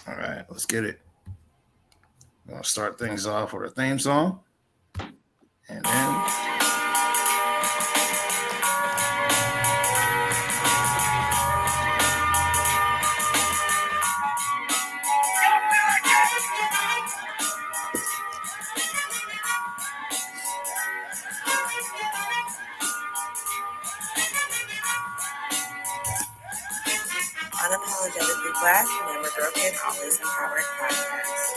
All right, let's get it. I'm going to start things off with a theme song. And then... Unapologetically Black, Never Broken, Always Empowered Podcast.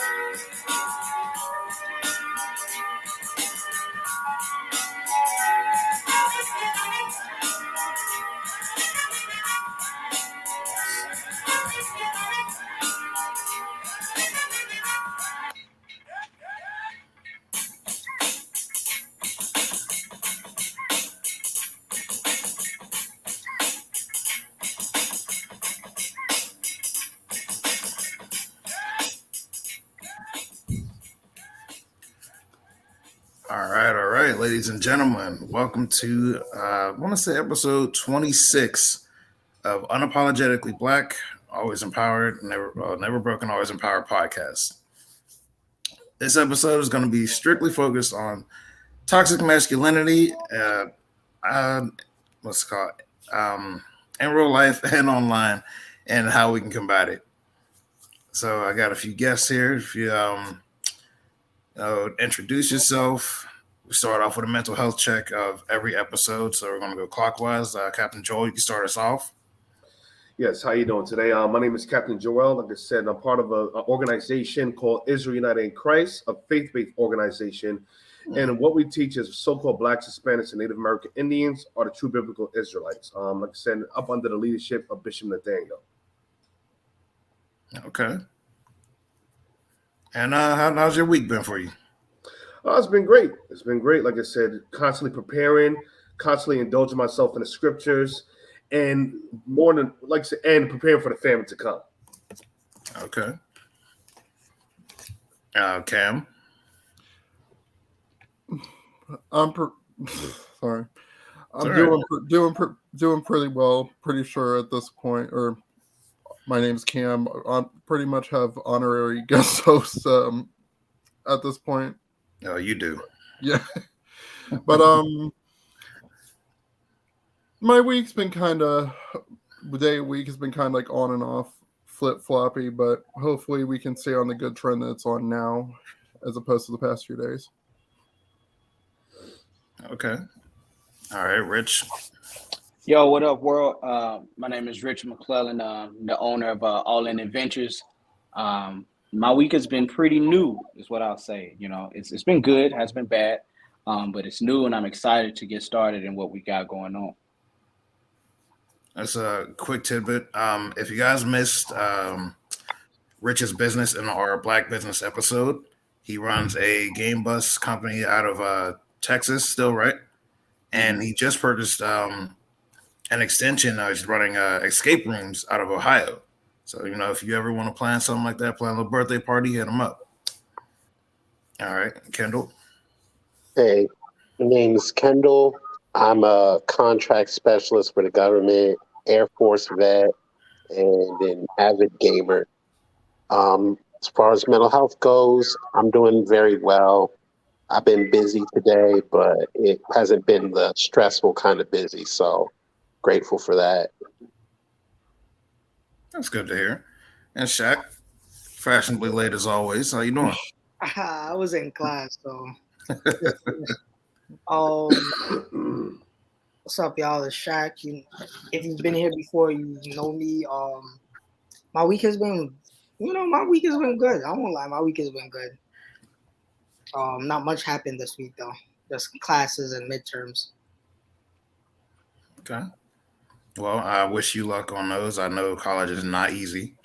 All right, ladies and gentlemen, welcome to, I want to say episode 26 of Unapologetically Black, Always Empowered, Never Broken, Always Empowered podcast. This episode is going to be strictly focused on toxic masculinity, what's it called, in real life and online, and how we can combat it. So I got a few guests here. If you introduce yourself. We start off with a mental health check of every episode, so we're going to go clockwise. Captain Joel, you can start us off. Yes, how you doing today? My name is Captain Joel. Like I said, I'm part of an organization called Israel United in Christ, a faith-based organization. And what we teach is so-called Blacks, Hispanics, and Native American Indians are the true biblical Israelites. Like I said, up under the leadership of Bishop Nathaniel. Okay. And how's your week been for you? It's been great. It's been great. Like I said, constantly preparing, constantly indulging myself in the scriptures, and more than like I said, and preparing for the family to come. Okay. Cam. I'm doing pretty well. Pretty sure at this point, or my name's Cam. I pretty much have honorary guest hosts at this point. Oh, you do. Yeah. But my week's been week has been kind of like on and off, flip-floppy, but hopefully we can stay on the good trend that it's on now as opposed to the past few days. Okay. All right, Rich. Yo, what up, world? My name is Rich McClellan, the owner of All In Adventures. My week has been pretty new, is what I'll say. You know, it's been good, has been bad, but it's new, and I'm excited to get started in what we got going on. That's a quick tidbit. If you guys missed Rich's business in our Black Business episode, he runs a game bus company out of Texas, still, right? And he just purchased an extension. He's running escape rooms out of Ohio. So, you know, if you ever want to plan something like that, plan a little birthday party, hit him up. All right, Kendall. Hey, my name is Kendall. I'm a contract specialist for the government, Air Force vet, and an avid gamer. As far as mental health goes, I'm doing very well. I've been busy today, but it hasn't been the stressful kind of busy, so grateful for that. That's good to hear. And Shaq, fashionably late as always. How you doing? I was in class, so. What's up, y'all? It's Shaq. If you've been here before, you know me. My week has been, good. I won't lie, my week has been good. Not much happened this week though. Just classes and midterms. Okay. Well, I wish you luck on those. I know college is not easy.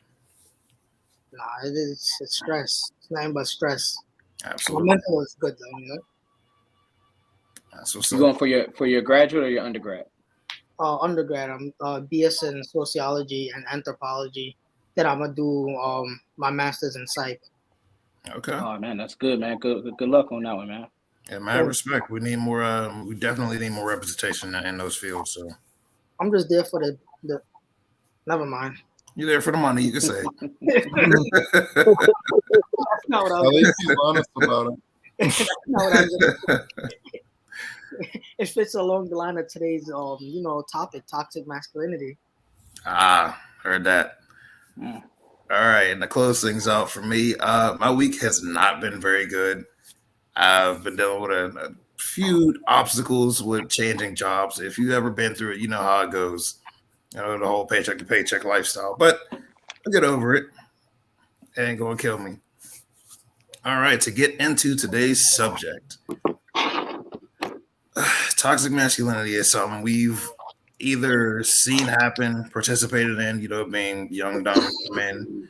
Nah, it's stress. It's nothing but stress. Absolutely. My mental is good though, you know. That's what's You up. going for your graduate or your undergrad? Undergrad. I'm BS in sociology and anthropology. Then I'm gonna do my master's in psych. Okay. Oh man, that's good, man. Good luck on that one, man. Yeah, man, respect. We need more. We definitely need more representation in those fields. So I'm just there for the. Never mind. You're there for the money, you can say. That's not what I At was least he's honest about it. That's not what I was gonna say. It fits along the line of today's topic, toxic masculinity. Heard that. Mm. All right, and to close things out for me, my week has not been very good. I've been dealing with a few obstacles with changing jobs. If you've ever been through it, you know how it goes. You know, the whole paycheck to paycheck lifestyle. But I'll get over it. It ain't gonna kill me. All right, to get into today's subject. Toxic masculinity is something we've either seen happen, participated in, being young, dumb men,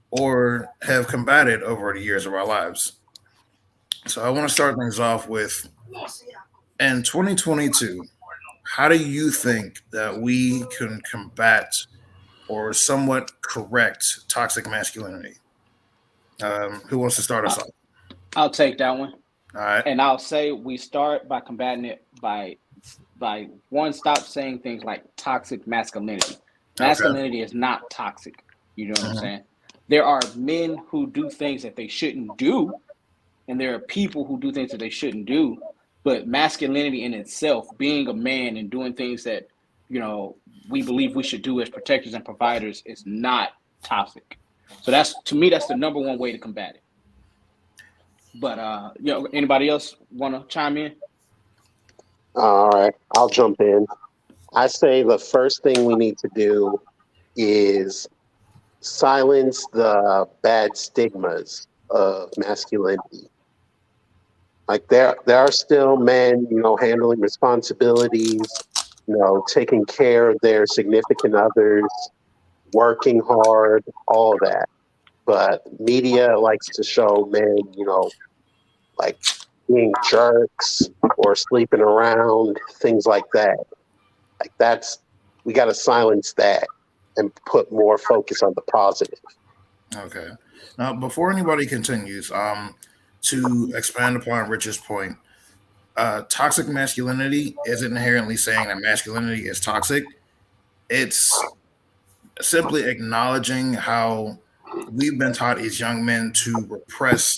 or have combated over the years of our lives. So I want to start things off with, in 2022, how do you think that we can combat or somewhat correct toxic masculinity? Who wants to start us off? I'll take that one. All right. And I'll say we start by combating it by one, stop saying things like toxic masculinity. Masculinity is not toxic. You know what I'm saying? There are men who do things that they shouldn't do, and there are people who do things that they shouldn't do. But masculinity in itself, being a man and doing things that, we believe we should do as protectors and providers, is not toxic. So to me, that's the number one way to combat it. But anybody else want to chime in? All right, I'll jump in. I say the first thing we need to do is silence the bad stigmas of masculinity. Like there are still men, handling responsibilities, taking care of their significant others, working hard, all that. But media likes to show men, like being jerks or sleeping around, things like that. Like we got to silence that and put more focus on the positive. Okay. Now, before anybody continues, to expand upon Rich's point, toxic masculinity isn't inherently saying that masculinity is toxic. It's simply acknowledging how we've been taught as young men to repress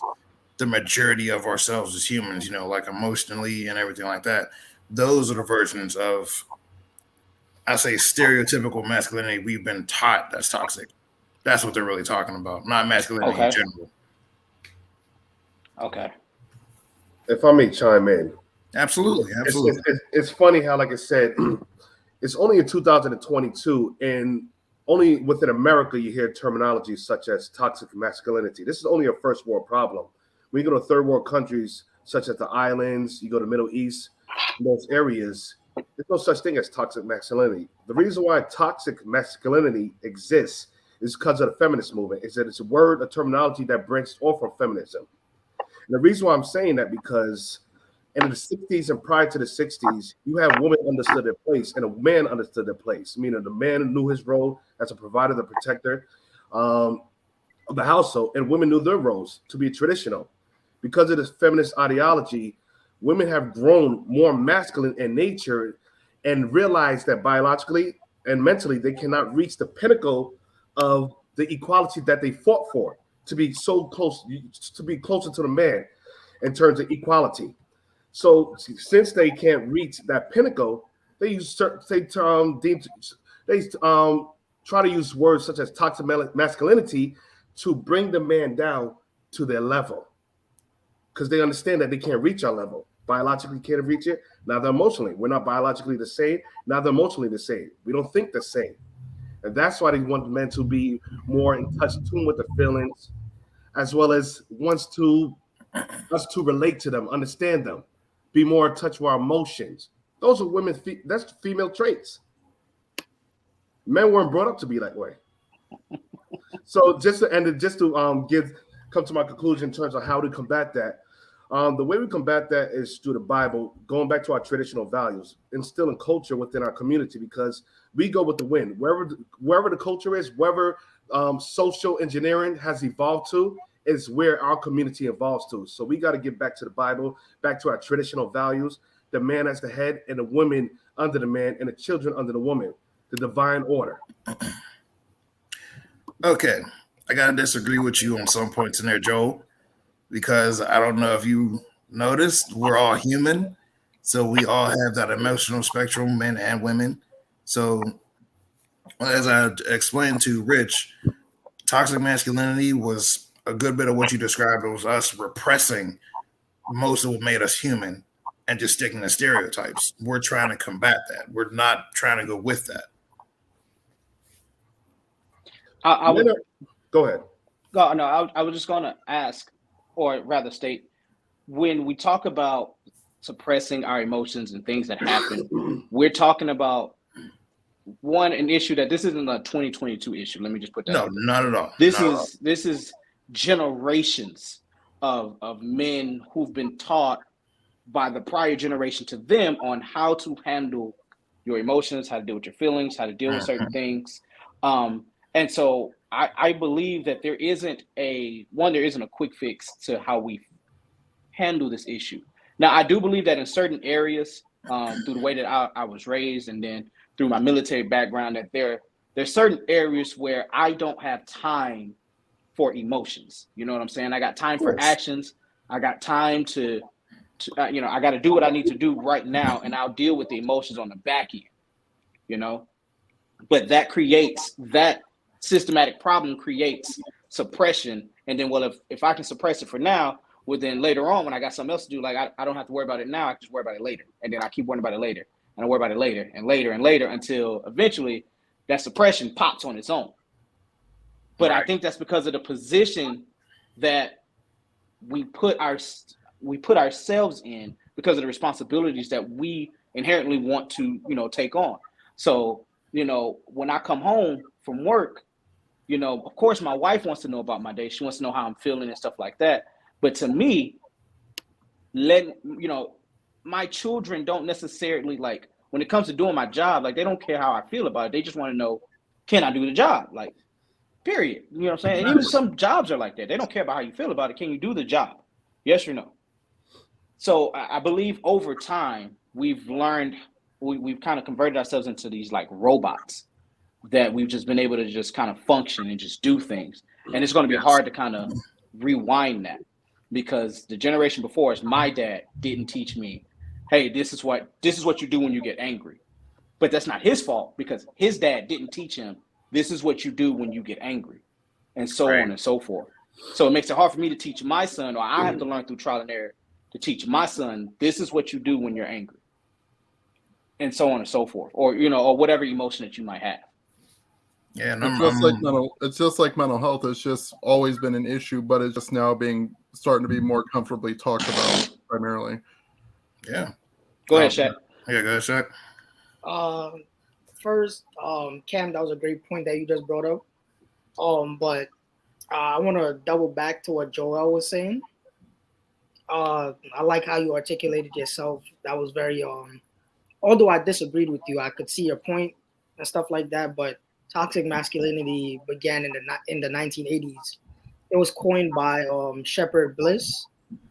the majority of ourselves as humans, like emotionally and everything like that. Those are the versions of, I say, stereotypical masculinity we've been taught that's toxic. That's what they're really talking about, not masculinity in general. Okay. If I may chime in. Absolutely. It's funny how, like I said, it's only in 2022, and only within America you hear terminology such as toxic masculinity. This is only a first world problem. When you go to third world countries such as the islands, you go to Middle East, those areas, there's no such thing as toxic masculinity. The reason why toxic masculinity exists is because of the feminist movement. Is that it's a terminology that branches off from feminism. And the reason why I'm saying that, because in the 60s and prior to the 60s, you have women understood their place and a man understood their place, meaning the man knew his role as a provider, the protector of the household, and women knew their roles to be traditional. Because of this feminist ideology, women have grown more masculine in nature and realized that biologically and mentally they cannot reach the pinnacle of the equality that they fought for, to be so close, to be closer to the man in terms of equality. So since they can't reach that pinnacle, they try to use words such as toxic masculinity to bring the man down to their level, because they understand that they can't reach our level. Biologically can't reach it. Neither emotionally. We're not biologically the same. Neither emotionally the same. We don't think the same. And that's why they want men to be more in touch, tune with the feelings, as well as us to relate to them, understand them, be more in touch with our emotions. Those are women's, that's female traits. Men weren't brought up to be that way. So just to come to my conclusion in terms of how to combat that. The way we combat that is through the Bible, going back to our traditional values, instilling culture within our community, because we go with the wind. Wherever the culture is, wherever social engineering has evolved to, is where our community evolves to. So we got to get back to the Bible, back to our traditional values, the man as the head and the woman under the man and the children under the woman, the divine order. Okay, I gotta disagree with you on some points in there, Joel, because I don't know if you noticed, we're all human, so we all have that emotional spectrum, men and women. So, as I explained to Rich, toxic masculinity was a good bit of what you described. It was us repressing most of what made us human and just sticking to stereotypes. We're trying to combat that. We're not trying to go with that. I would Go ahead. go. No, I was just going to ask, or rather state, when we talk about suppressing our emotions and things that happen, we're talking about an issue that this isn't a 2022 issue. Let me just put that. No, not at all. This is generations of men who've been taught by the prior generation to them on how to handle your emotions, how to deal with your feelings, how to deal with certain things. And so I believe that there isn't a quick fix to how we handle this issue. Now, I do believe that in certain areas, through the way that I was raised and then through my military background, that there's certain areas where I don't have time for emotions. You know what I'm saying? I got time for actions. I got time to I got to do what I need to do right now, and I'll deal with the emotions on the back end, But that systematic problem creates suppression. And then, well, if I can suppress it for now, well, then later on, when I got something else to do, like I don't have to worry about it now. I can just worry about it later. And then I keep worrying about it later. And I worry about it later and later and later until eventually that suppression pops on its own. But I think that's because of the position that we put ourselves in, because of the responsibilities that we inherently want to, take on. So, when I come home from work, of course my wife wants to know about my day. She wants to know how I'm feeling and stuff like that. But to me, my children don't necessarily, like, when it comes to doing my job, like, they don't care how I feel about it. They just want to know, can I do the job? Like, period. You know what I'm saying? And even some jobs are like that. They don't care about how you feel about it. Can you do the job? Yes or no? So I believe over time, we've learned, we've kind of converted ourselves into these like robots that we've just been able to just kind of function and just do things. And it's going to be hard to kind of rewind that, because the generation before us, my dad didn't teach me, hey, this is what you do when you get angry. But that's not his fault, because his dad didn't teach him, this is what you do when you get angry, and so on and so forth. So it makes it hard for me to teach my son, or I have to learn through trial and error to teach my son, this is what you do when you're angry, and so on and so forth, or or whatever emotion that you might have. Yeah, and it's just like mental health. It's just always been an issue, but it's just now starting to be more comfortably talked about primarily. Yeah. Go ahead, Shaq. Yeah, go ahead, Shaq. First, Cam, that was a great point that you just brought up. But I want to double back to what Joel was saying. I like how you articulated yourself. That was very although I disagreed with you, I could see your point and stuff like that. But toxic masculinity began in the 1980s. It was coined by Shepard Bliss.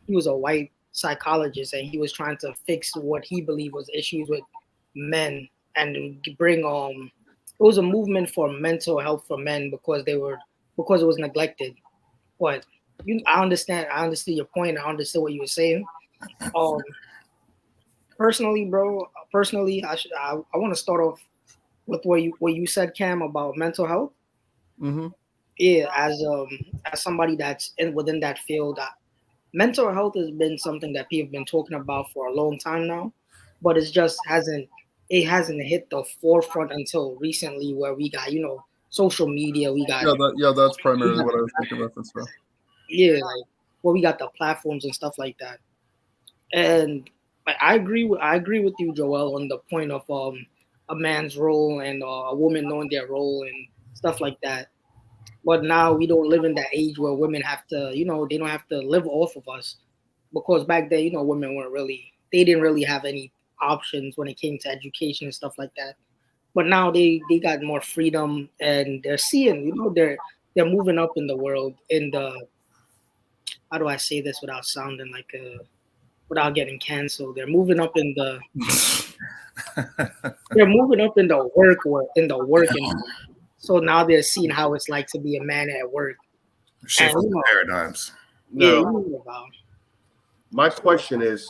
He was a white psychologist, and he was trying to fix what he believed was issues with men, and bring it was a movement for mental health for men because it was neglected. But I understand your point. I understood what you were saying. Personally, I want to start off with what you said, Cam, about mental health. Mm-hmm. Yeah, as somebody that's within that field, mental health has been something that people have been talking about for a long time now, but it hasn't hit the forefront until recently, where we got social media. We got that's primarily what I was making reference to. Yeah, like, well, we got the platforms and stuff like that, and I agree with you, Joel, on the point of a man's role and a woman knowing their role and stuff like that. But now we don't live in that age where women have to, they don't have to live off of us, because back then, women they didn't really have any options when it came to education and stuff like that. But now they got more freedom, and they're seeing, they're moving up in the world in the, how do I say this without sounding like without getting canceled? They're moving up in the work environment. So now they're seeing how it's like to be a man at work. Shift And, you know, paradigms. yeah, Now, you know about. my question is,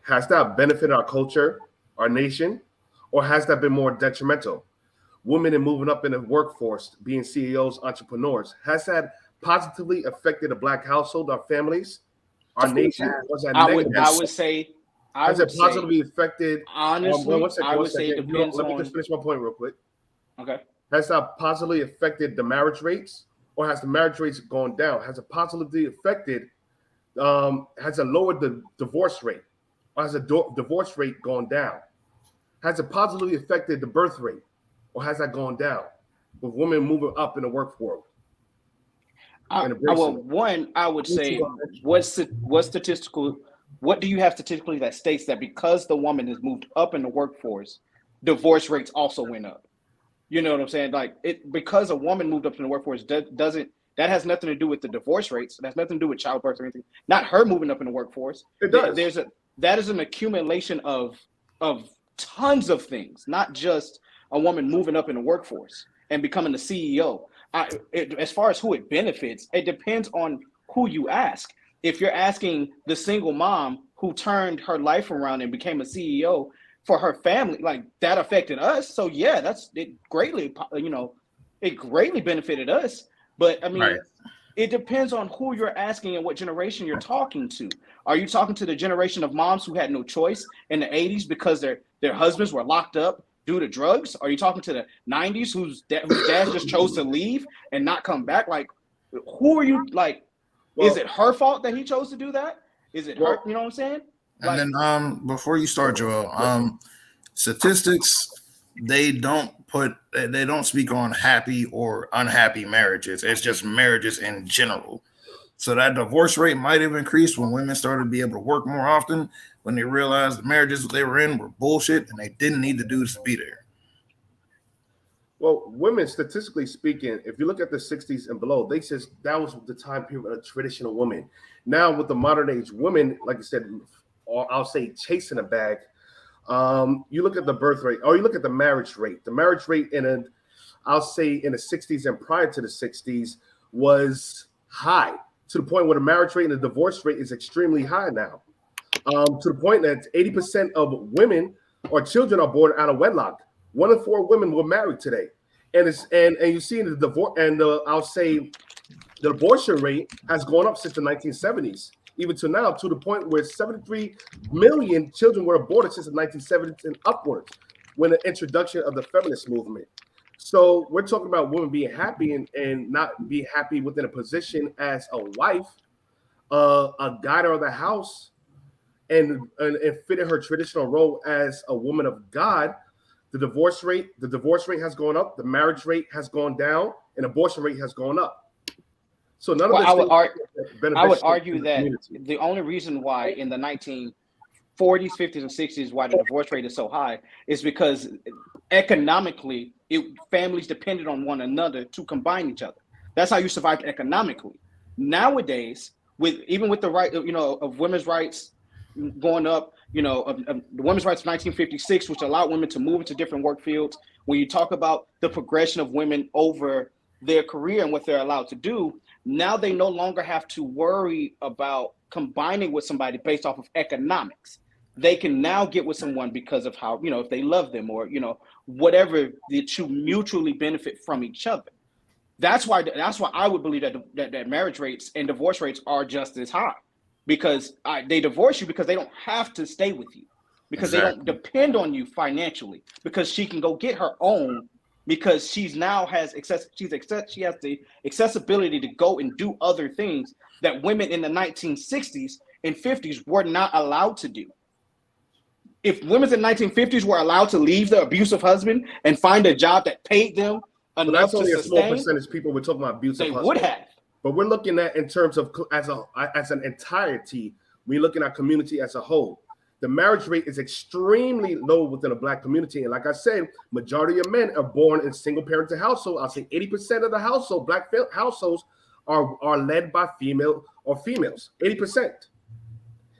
has that benefited our culture, our nation, or has that been more detrimental? Women and moving up in the workforce, being CEOs, entrepreneurs, has that positively affected the Black household, our families, our nation? Was that negative? I would say Has it positively affected? honestly, One second, I one would say it second. depends Let me on. just finish my point real quick. Okay. Has that positively affected the marriage rates, or has the marriage rates gone down? Has it positively affected? Has it lowered the divorce rate, or has the divorce rate gone down? Has it positively affected the birth rate, or has that gone down with women moving up in the workforce? I would say what do you have statistically that states that because the woman has moved up in the workforce, divorce rates also went up? You know what I'm saying? Like it because a woman moved up in the workforce that has nothing to do with the divorce rates. That has nothing to do with childbirth or anything. Not her moving up in the workforce. It does. That is an accumulation of tons of things, not just a woman moving up in the workforce and becoming the CEO. As far as who it benefits, it depends on who you ask. If you're asking the single mom who turned her life around and became a CEO for her family, like that affected us. So yeah, it greatly benefited us. But I mean, Right. it depends on who you're asking and what generation you're talking to. Are you talking to the generation of moms who had no choice in the 80s because their husbands were locked up due to drugs? Are you talking to the 90s whose dads just chose to leave and not come back? Like, who are you? Like, is it her fault that he chose to do that? Is it her? You know what I'm saying? Like, And then before you start, Joel, statistics they don't speak on happy or unhappy marriages. It's just marriages in general. So that divorce rate might have increased when women started to be able to work more often, when they realized the marriages they were in were bullshit and they didn't need to do this to be there. Well, women, statistically speaking, if you look at the 60s and below, they says that was the time period of traditional women. Now with the modern age women, like I said, or I'll say chasing a bag, you look at the birth rate, or you look at the marriage rate. The marriage rate I'll say in the 60s and prior to the 60s was high, to the point where the marriage rate and the divorce rate is extremely high now. To the point that 80% of women or children are born out of wedlock. 1 in 4 women were married today, and you see the divorce, and I'll say the abortion rate has gone up since the 1970s, even to now, to the point where 73 million children were aborted since the 1970s and upwards, when the introduction of the feminist movement. So we're talking about women being happy and not being happy within a position as a wife, a guider of the house, and fitting her traditional role as a woman of God. The divorce rate has gone up, the marriage rate has gone down, and abortion rate has gone up. So none of this. I would argue that the only reason why in the 1940s, 50s, and 60s why the divorce rate is so high is because economically, families depended on one another to combine each other. That's how you survived economically. Nowadays, even with the right, of women's rights going up, the women's rights of 1956, which allowed women to move into different work fields. When you talk about the progression of women over their career and what they're allowed to do, now they no longer have to worry about combining with somebody based off of economics. They can now get with someone because of how, if they love them or, whatever, that you mutually benefit from each other. That's why I would believe that marriage rates and divorce rates are just as high. Because they divorce you because they don't have to stay with you, because They don't depend on you financially, because she can go get her own, because she has the accessibility to go and do other things that women in the 1960s and 50s were not allowed to do. If women in the 1950s were allowed to leave their abusive husband and find a job that paid them enough to sustain, a small percentage people we're talking about abusive they husbands. would have. But we're looking at in terms of as an entirety, we're looking at community as a whole. The marriage rate is extremely low within the Black community. And like I said, majority of men are born in single-parented households. I'll say 80% of the Black households are led by females, 80%.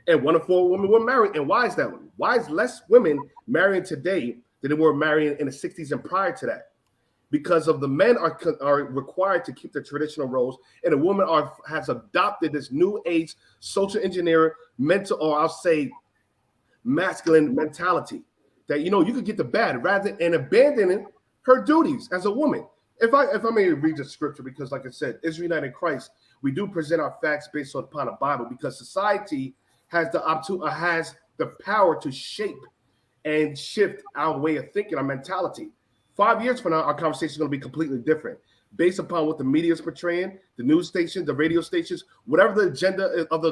And 1 in 4 women were married. And why is that? Why is less women marrying today than they were marrying in the 60s and prior to that? because of the men are required to keep the traditional roles, and the woman has adopted this new age social engineer mental, or I'll say masculine mentality that you could get the bad rather than abandoning her duties as a woman. If I may read the scripture, because like I said, Israel United in Christ, we do present our facts based upon the Bible, because society has the power to shape and shift our way of thinking, our mentality. 5 years from now, our conversation is going to be completely different, based upon what the media is portraying, the news stations, the radio stations, whatever the agenda of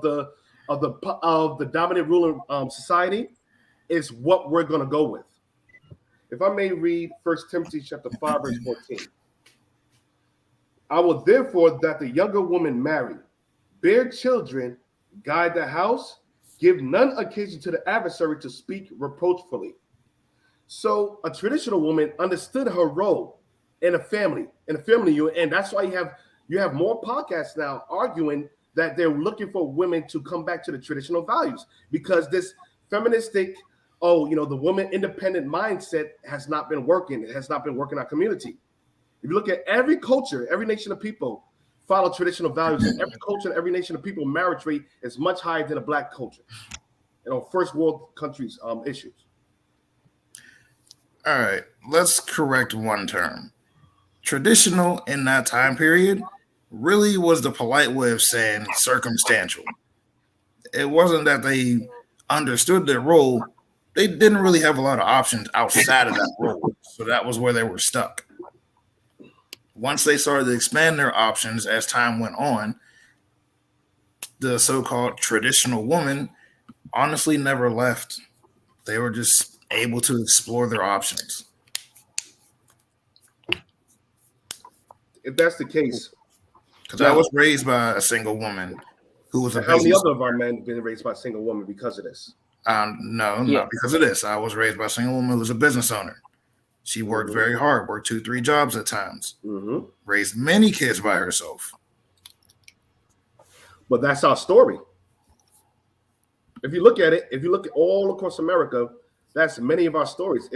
the dominant ruling society is, what we're going to go with. If I may read 1 Timothy chapter 5, verse 14. I will therefore that the younger woman marry, bear children, guide the house, give none occasion to the adversary to speak reproachfully. So a traditional woman understood her role in a family unit, and that's why you have more podcasts now arguing that they're looking for women to come back to the traditional values, because this feministic, the woman independent mindset has not been working. It has not been working in our community. If you look at every culture, every nation of people follow traditional values, and every culture and every nation of people marriage rate is much higher than a black culture. First world countries issues. All right, let's correct one term. Traditional in that time period really was the polite way of saying circumstantial. It wasn't that they understood their role. They didn't really have a lot of options outside of that role. So that was where they were stuck. Once they started to expand their options as time went on, the so-called traditional woman honestly never left. They were just able to explore their options. If that's the case, because I was raised by a single woman who was a how many business. other of our men been raised by a single woman because of this? No, not because of this. I was raised by a single woman who was a business owner. She worked very hard, worked 2-3 jobs at times, raised many kids by herself. But that's our story. If you look at all across America, that's many of our stories.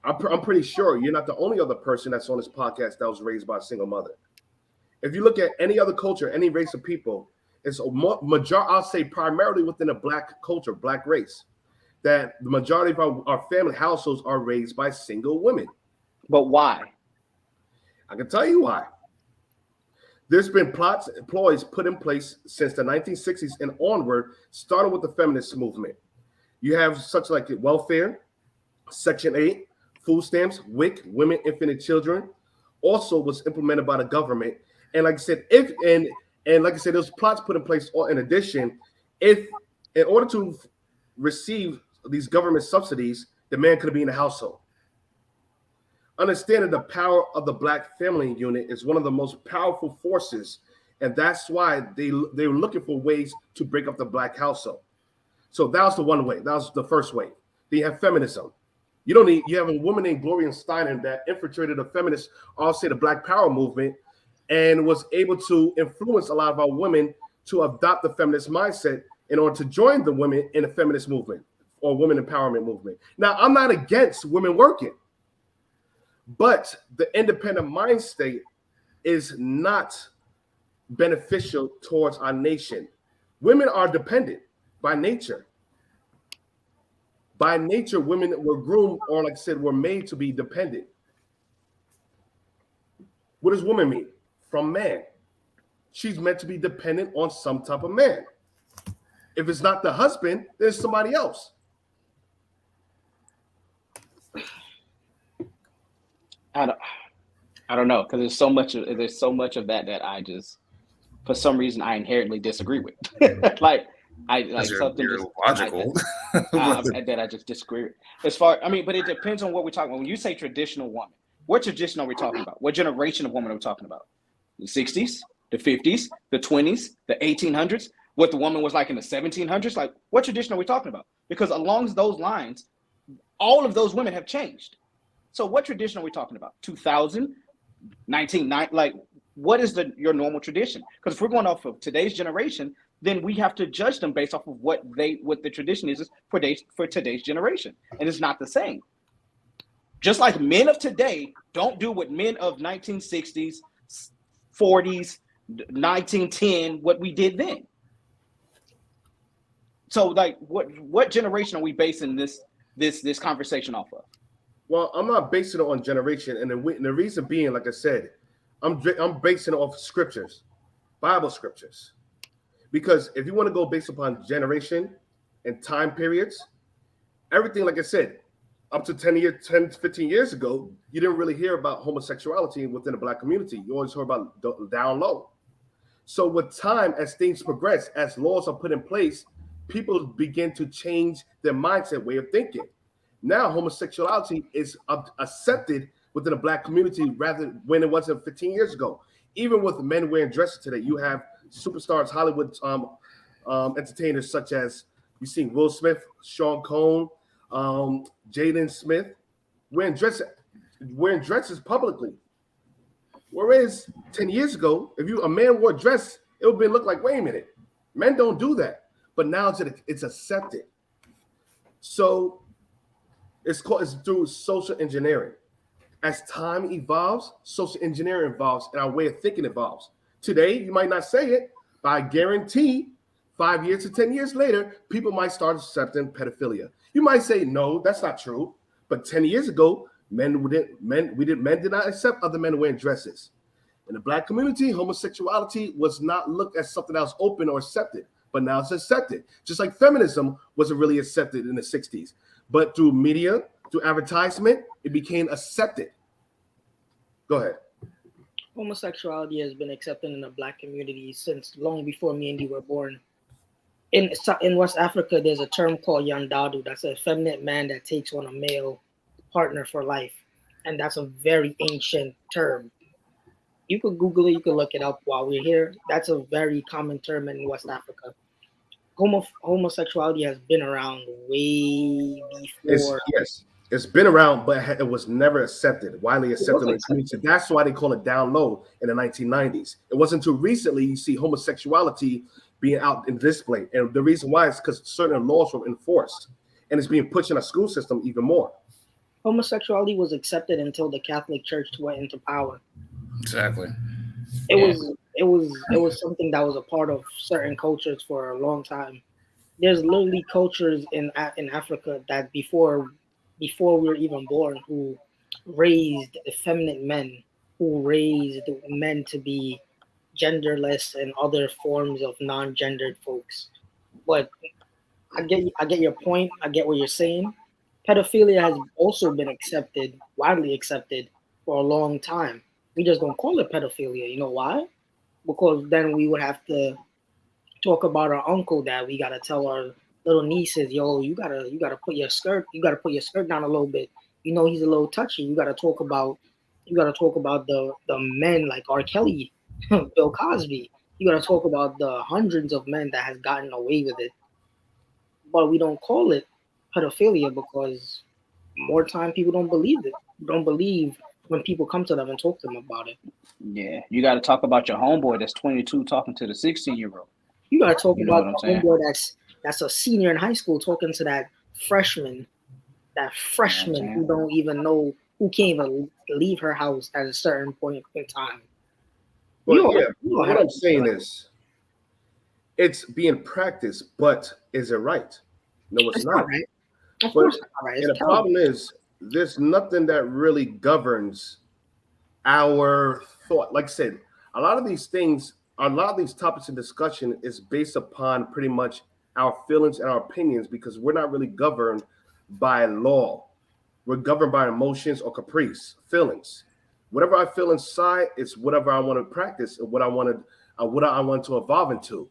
I'm pretty sure you're not the only other person that's on this podcast that was raised by a single mother. If you look at any other culture, any race of people, it's I'll say primarily within a black culture, black race, that the majority of our family households are raised by single women. But why? I can tell you why. There's been plots and ploys put in place since the 1960s and onward, starting with the feminist movement. You have such like welfare, Section 8, food stamps, WIC, women, infant, and children, also was implemented by the government. And like I said, there's plots put in place. In addition, if in order to receive these government subsidies, the man could be in the household. Understanding the power of the black family unit is one of the most powerful forces, and that's why they were looking for ways to break up the black household. So that was the one way. That was the first way. Then you have feminism. You have a woman named Gloria Steinem that infiltrated the feminist, I'll say the Black Power movement, and was able to influence a lot of our women to adopt the feminist mindset in order to join the women in the feminist movement or women empowerment movement. Now, I'm not against women working, but the independent mind state is not beneficial towards our nation. Women are dependent by nature. By nature, women were groomed, or like I said, were made to be dependent. What does woman mean? From man. She's meant to be dependent on some type of man. If it's not the husband, then it's somebody else. I don't know, because there's so much of that I just, for some reason, I inherently disagree with. Like something you're just logical. that I just disagree with. But it depends on what we're talking about. When you say traditional woman, what tradition are we talking about? What generation of woman are we talking about? The 60s, the 50s, the 20s, the 1800s? What the woman was like in the 1700s? Like, what tradition are we talking about? Because along those lines, all of those women have changed. So what tradition are we talking about? 2000, 1990? Like, what is your normal tradition? Because if we're going off of today's generation, then we have to judge them based off of what the tradition is for today's generation, and it's not the same. Just like men of today don't do what men of 1960s, 40s, 1910, what we did then. So, like, what generation are we basing this conversation off of? Well, I'm not basing it on generation, and the reason being, like I said, I'm basing it off scriptures, Bible scriptures. Because if you want to go based upon generation and time periods, everything, like I said, up to 10, 15 years ago, you didn't really hear about homosexuality within the Black community. You always heard about down low. So with time, as things progress, as laws are put in place, people begin to change their mindset, way of thinking. Now, homosexuality is accepted within the Black community rather when it wasn't 15 years ago. Even with men wearing dresses today, you have superstars, Hollywood entertainers such as you see Will Smith, Sean Combs, Jaden Smith wearing dresses publicly. Whereas 10 years ago, if a man wore a dress, it would look like, wait a minute, men don't do that. But now it's accepted. So it's through social engineering. As time evolves, social engineering evolves, and our way of thinking evolves. Today, you might not say it, but I guarantee 5 years to 10 years later, people might start accepting pedophilia. You might say, no, that's not true. But 10 years ago, men did not accept other men wearing dresses. In the Black community, homosexuality was not looked at something that was open or accepted, but now it's accepted. Just like feminism wasn't really accepted in the 60s. But through media, through advertisement, it became accepted. Go ahead. Homosexuality has been accepted in the Black community since long before me and you were born. In West Africa, there's a term called yandadu. That's a effeminate man that takes on a male partner for life. And that's a very ancient term. You could Google it, you could look it up while we're here. That's a very common term in West Africa. Homosexuality has been around way before. It's been around, but it was never accepted, widely accepted in the community. That's why they call it down low in the 1990s. It wasn't until recently you see homosexuality being out in display. And the reason why is because certain laws were enforced, and it's being pushed in our school system even more. Homosexuality was accepted until the Catholic Church went into power. Exactly. It was something that was a part of certain cultures for a long time. There's literally cultures in Africa that before we were even born who raised effeminate men, who raised men to be genderless and other forms of non-gendered folks. But I get your point. I get what you're saying. Pedophilia has also been accepted, widely accepted, for a long time. We just don't call it pedophilia. You know why? Because then we would have to talk about our uncle that we gotta tell our little nieces, yo, you gotta put your skirt down a little bit. You know he's a little touchy. You gotta talk about the men like R. Kelly, Bill Cosby. You gotta talk about the hundreds of men that has gotten away with it. But we don't call it pedophilia because more time people don't believe it. Don't believe when people come to them and talk to them about it. Yeah, you got to talk about your homeboy that's 22 talking to the 16-year-old. You got to talk about the homeboy that's a senior in high school talking to that freshman who don't even know, who can't even leave her house at a certain point in time. Well, what I'm saying is it's being practiced, but is it right? No, it's not. Right. Of course it's not right. And the problem is there's nothing that really governs our thought. Like I said, a lot of these topics of discussion is based upon pretty much our feelings and our opinions because we're not really governed by law. We're governed by emotions or caprice, feelings. Whatever I feel inside is whatever I want to practice and what I want to evolve into.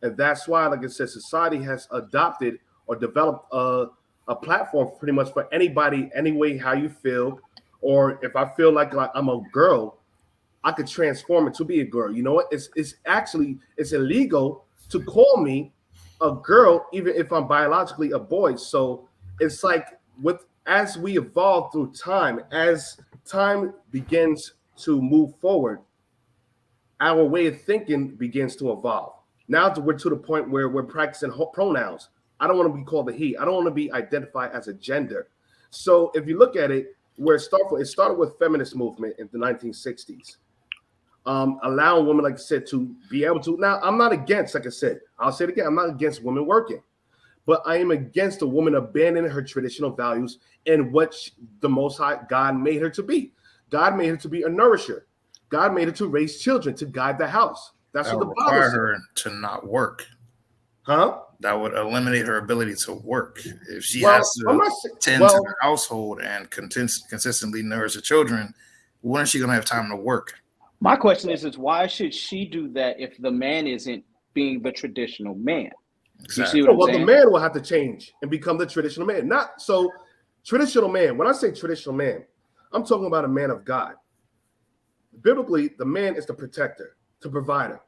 And that's why, like I said, society has adopted or developed a platform pretty much for anybody, any way how you feel. Or if I feel like I'm a girl, I could transform it to be a girl. You know what? It's illegal to call me a girl, even if I'm biologically a boy. So it's like as we evolve through time, as time begins to move forward, our way of thinking begins to evolve. Now we're to the point where we're practicing pronouns. I don't want to be called a he. I don't want to be identified as a gender. So if you look at it, where it started with feminist movement in the 1960s. Allowing women, like I said, to be able to. Now, I'm not against, like I said, I'll say it again, I'm not against women working, but I am against a woman abandoning her traditional values and what the Most High God made her to be. God made her to be a nourisher. God made her to raise children, to guide the house. That's That what would the Bible require says. her to not work. Huh? That would eliminate her ability to work. If she Well, has I'm to not tend to the household and consistently nourish the children, when is she going to have time to work? My question is why should she do that if the man isn't being the traditional man? You see what I'm well, saying? the man will have to change and become the traditional man. Not so traditional man. When I say traditional man, I'm talking about a man of God. Biblically, the man is the protector, the provider.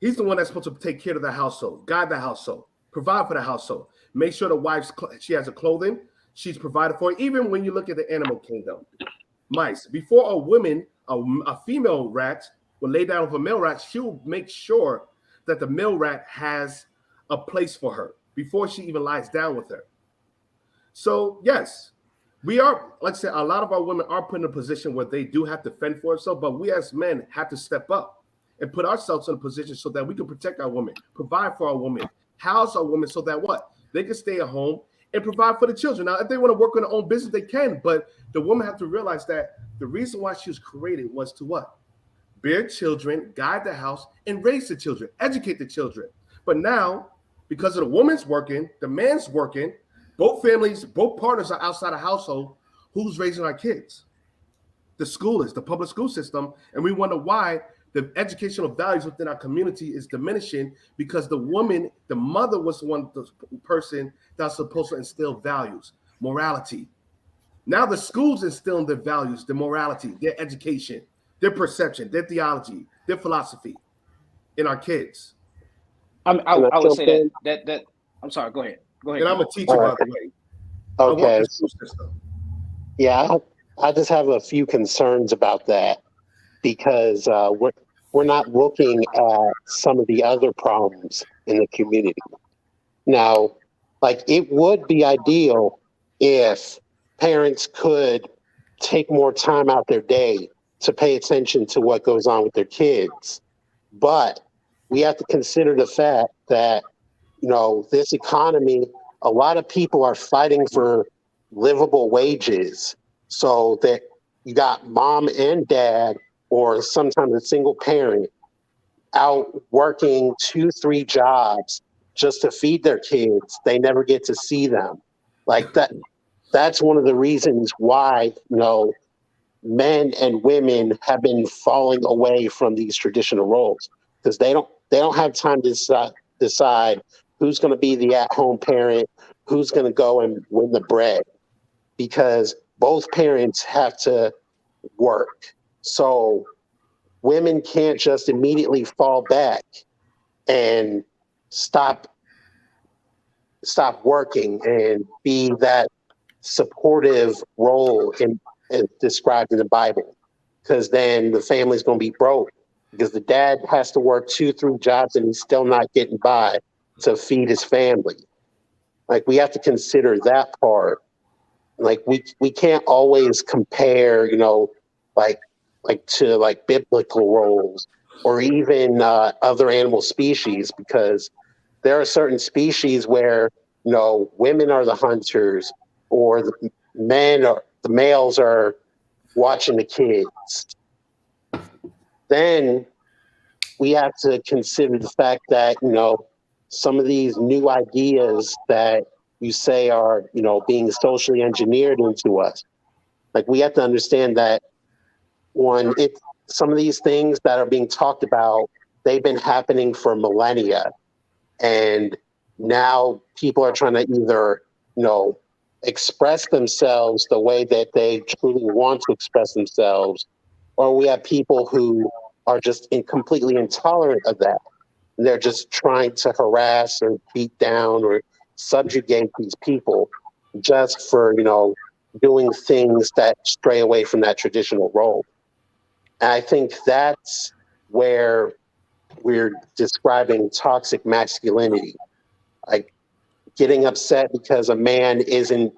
He's the one that's supposed to take care of the household, guide the household, provide for the household, make sure the wife's she has a clothing, she's provided for. Even when you look at the animal kingdom, mice. Before a woman, a female rat will lay down with a male rat, she'll make sure that the male rat has a place for her before she even lies down with her. So yes, we are, like I said, a lot of our women are put in a position where they do have to fend for themselves, but we as men have to step up and put ourselves in a position so that we can protect our women, provide for our women, house our women so that what? They can stay at home and provide for the children. Now, if they want to work on their own business, they can, but the woman have to realize that the reason why she was created was to what? Bear children, guide the house, and raise the children, educate the children. But now, because of the woman's working, the man's working, both families, both partners are outside the household, who's raising our kids? The school is, the public school system, and we wonder why the educational values within our community is diminishing because the woman, the mother was the person that's supposed to instill values, morality. Now the schools instilling their values, their morality, their education, their perception, their theology, their philosophy in our kids. I would jump say in? that I'm sorry. Go ahead. And I'm a teacher, by the way. I work Okay. in the school system. Yeah, I just have a few concerns about that because we're not looking at some of the other problems in the community. Now, like it would be ideal if parents could take more time out their day to pay attention to what goes on with their kids. But we have to consider the fact that, this economy, a lot of people are fighting for livable wages. So that you got mom and dad, or sometimes a single parent, out working 2, 3 jobs just to feed their kids. They never get to see them. Like that. That's one of the reasons why, men and women have been falling away from these traditional roles because they don't have time to decide who's going to be the at-home parent, who's going to go and win the bread, because both parents have to work. So women can't just immediately fall back and stop working and be that supportive role described in the Bible, because then the family's going to be broke because the dad has to work 2, 3 jobs and he's still not getting by to feed his family. Like we have to consider that part. Like we can't always compare, like biblical roles or even other animal species, because there are certain species where women are the hunters, or the males are watching the kids. Then we have to consider the fact that some of these new ideas that you say are being socially engineered into us. Like we have to understand that some of these things that are being talked about, they've been happening for millennia. And now people are trying to either, express themselves the way that they truly want to express themselves, or we have people who are just completely intolerant of that. And they're just trying to harass or beat down or subjugate these people just for, doing things that stray away from that traditional role. And I think that's where we're describing toxic masculinity, like getting upset because a man isn't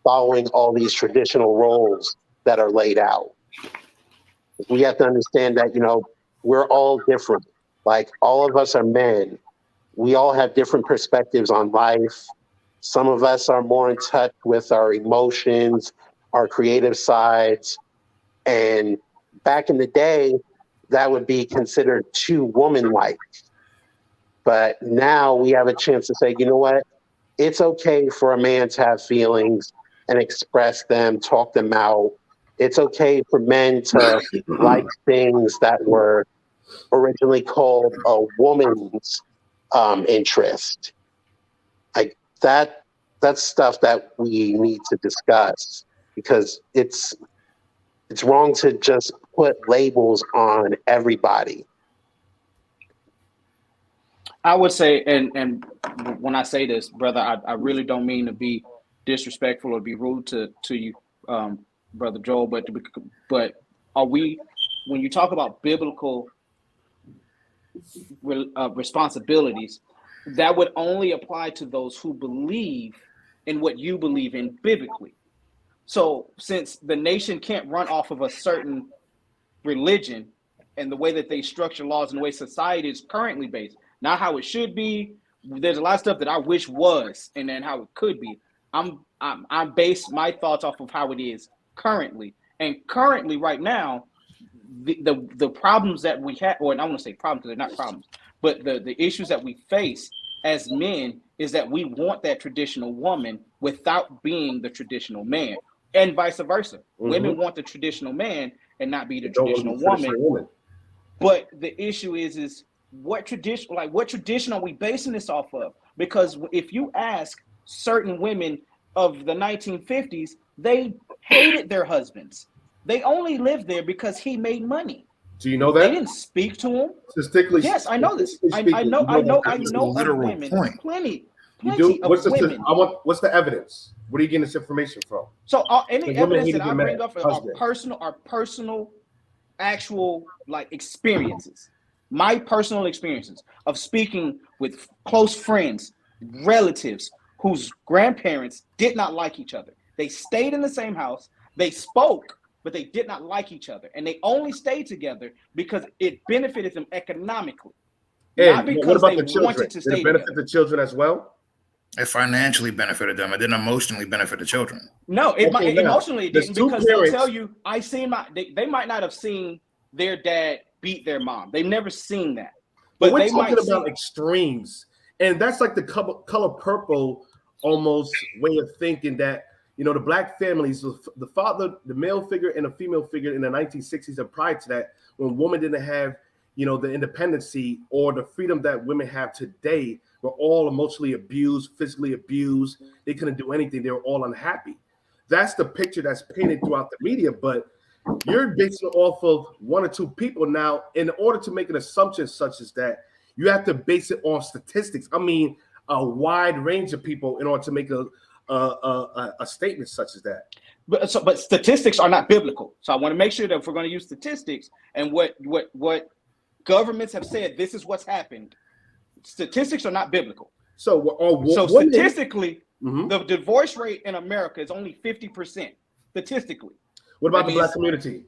following all these traditional roles that are laid out. We have to understand that, we're all different. Like, all of us are men. We all have different perspectives on life. Some of us are more in touch with our emotions, our creative sides. And back in the day, that would be considered too woman-like. But now we have a chance to say, you know what? It's okay for a man to have feelings and express them, talk them out. It's okay for men to like things that were originally called a woman's interest. Like that's stuff that we need to discuss, because it's wrong to just put labels on everybody. I would say, and when I say this, brother, I really don't mean to be disrespectful or be rude to you, brother Joel, but are we, when you talk about biblical responsibilities, that would only apply to those who believe in what you believe in biblically. So since the nation can't run off of a certain religion and the way that they structure laws and the way society is currently based, not how it should be. There's a lot of stuff that I wish was, and then how it could be. I base my thoughts off of how it is currently, and currently right now, the problems that we have, or I don't want to say problems because they're not problems, but the issues that we face as men is that we want that traditional woman without being the traditional man, and vice versa. Mm-hmm. Women want the traditional man and not be the traditional woman. But the issue is what tradition are we basing this off of? Because if you ask certain women of the 1950s, they hated their husbands. They only lived there because he made money. Do you know that? They didn't speak to him. Statistically, yes, I know this. I know of women. Point. Plenty what's of women. What's the evidence? What are you getting this information from? So any evidence that I bring up are personal, actual experiences. My personal experiences of speaking with close friends, relatives whose grandparents did not like each other. They stayed in the same house. They spoke, but they did not like each other. And they only stayed together because it benefited them economically. And not because what about they the children? wanted to stay Did it benefit together. The children as well? It financially benefited them. It didn't emotionally benefit the children. No, emotionally it didn't, because parents. they'll tell you, they might not have seen their dad beat their mom. They've never seen that. But we're talking about extremes. And that's like the color purple almost way of thinking that, the black families, the father, the male figure and the female figure in the 1960s and prior to that, when women didn't have, the independency or the freedom that women have today, were all emotionally abused, physically abused. They couldn't do anything. They were all unhappy. That's the picture that's painted throughout the media. But you're basing it off of one or two people. Now, in order to make an assumption such as that, you have to base it on statistics. I mean, a wide range of people in order to make a statement such as that. But statistics are not biblical. So I want to make sure that if we're going to use statistics and what governments have said, this is what's happened. Statistics are not biblical. So statistically, the divorce rate in America is only 50%. Statistically. What about the black community?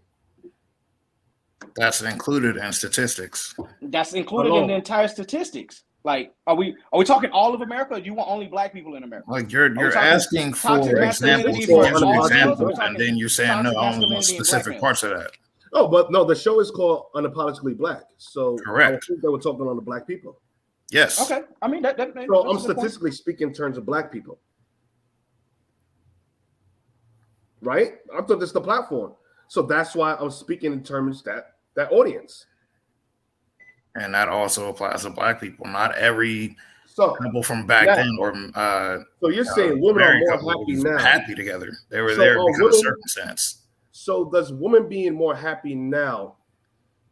That's included in statistics. That's included in the entire statistics. Like, are we talking all of America, or do you want only black people in America? Like you're asking for examples, and then you're saying no, I don't want specific parts of that. Oh, but no, the show is called Unapologetically Black. So correct. I think they were talking on the black people. Yes. Okay. I mean that so I'm statistically speaking in terms of black people. Right? I thought this is the platform. So that's why I'm speaking in terms that audience. And that also applies to black people. Not every couple from back then or so you're saying women are more happy now. Happy together. They were there because of circumstance. So does women being more happy now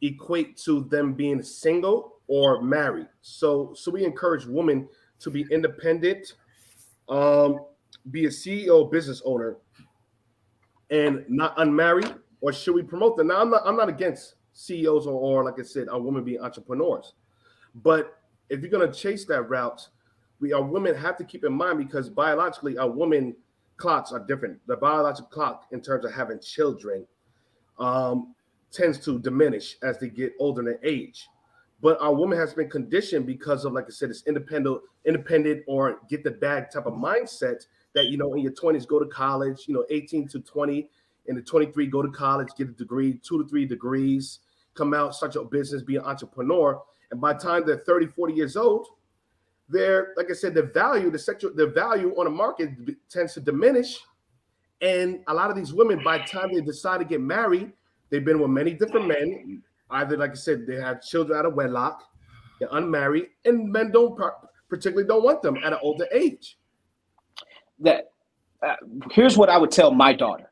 equate to them being single or married? So we encourage women to be independent, be a CEO, business owner, and not unmarried, or should we promote them? Now, I'm not against CEOs or like I said, a women being entrepreneurs, but if you're gonna chase that route, our women have to keep in mind, because biologically, a woman clocks are different. The biological clock, in terms of having children, tends to diminish as they get older in age. But our woman has been conditioned because of, like I said, this independent or get the bag type of mindset that, you know, in your 20s, go to college, you know, 18 to 20, and the 23, go to college, get a degree, 2 to 3 degrees, come out, start your business, be an entrepreneur. And by the time they're 30, 40 years old, they're, like I said, the value on the market tends to diminish. And a lot of these women, by the time they decide to get married, they've been with many different men. Either, like I said, they have children out of wedlock, they're unmarried, and men particularly don't want them at an older age. That here's what I would tell my daughter.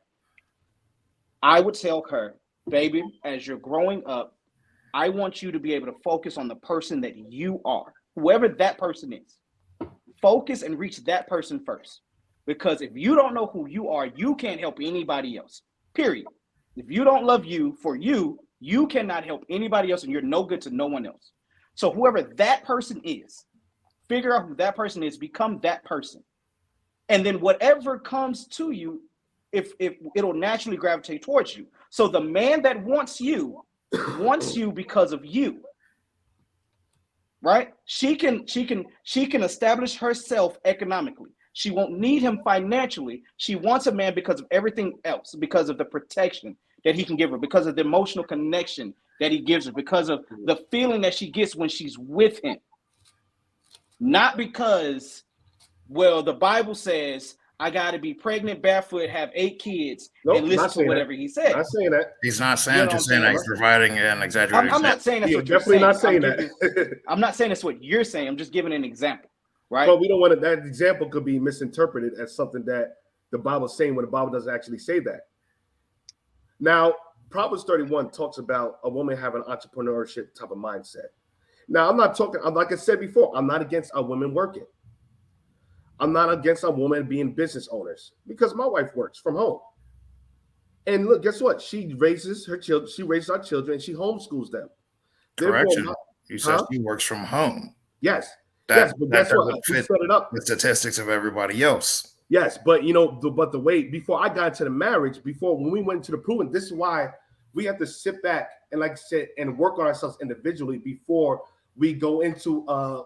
I would tell her, baby, as you're growing up, I want you to be able to focus on the person that you are, whoever that person is. Focus and reach that person first. Because if you don't know who you are, you can't help anybody else, period. If you don't love you for you, you cannot help anybody else, and you're no good to no one else. So whoever that person is, figure out who that person is, become that person. And then whatever comes to you, if it'll naturally gravitate towards you. So the man that wants you because of you. Right? She can establish herself economically. She won't need him financially. She wants a man because of everything else, because of the protection that he can give her, because of the emotional connection that he gives her, because of the feeling that she gets when she's with him. Not because, well, the Bible says I got to be pregnant, barefoot, have 8 kids, and listen to whatever he says. Not saying that. He's not saying, just saying that he's providing an exaggerated. I'm not saying that's what you're definitely saying. Not saying that. I'm not saying that's what you're saying. I'm just giving an example, right? But we don't want that example could be misinterpreted as something that the Bible's saying when the Bible doesn't actually say that. Now, Proverbs 31 talks about a woman having an entrepreneurship type of mindset. Now, I'm not talking, like I said before, I'm not against our women working. I'm not against our women being business owners because my wife works from home. And look, guess what? She raises her children. She raises our children, and she homeschools them. Correction. You said she works from home. Yes. Yes, but guess what? We set it up. The statistics of everybody else. Yes, but you know, the way before I got into the marriage, when we went to the proving, this is why we have to sit back and, like I said, and work on ourselves individually before we go into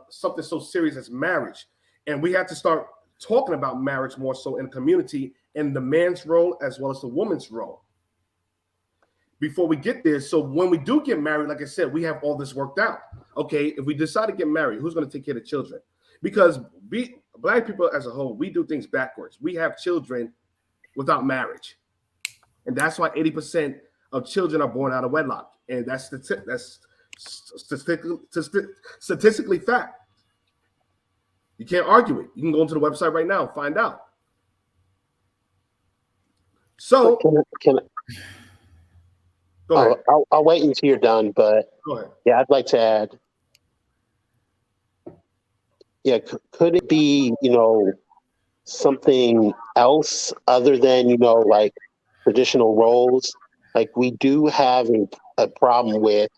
something so serious as marriage. And we have to start talking about marriage more so in the community and the man's role as well as the woman's role before we get there. So when we do get married, like I said, we have all this worked out. Okay, if we decide to get married, who's going to take care of the children? Because Black people as a whole, we do things backwards. We have children without marriage. And that's why 80% of children are born out of wedlock. And that's statistically fact. You can't argue it. You can go into the website right now and find out. So, go ahead. I'll wait until you're done, but Go ahead. Yeah, I'd like to add. Yeah, could it be, something else other than, like traditional roles? Like we do have a problem with,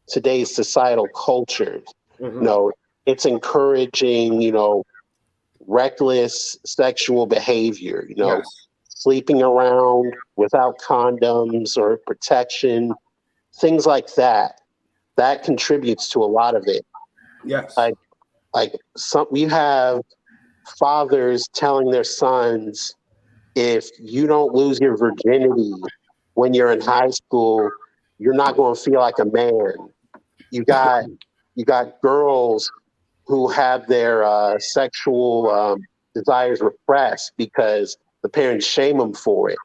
today's societal culture. Mm-hmm. It's encouraging, reckless sexual behavior, Yes. sleeping around without condoms or protection, things like that. That contributes to a lot of it. Yes. We have fathers telling their sons, if you don't lose your virginity when you're in high school, you're not going to feel like a man. You got girls who have their sexual desires repressed because the parents shame them for it.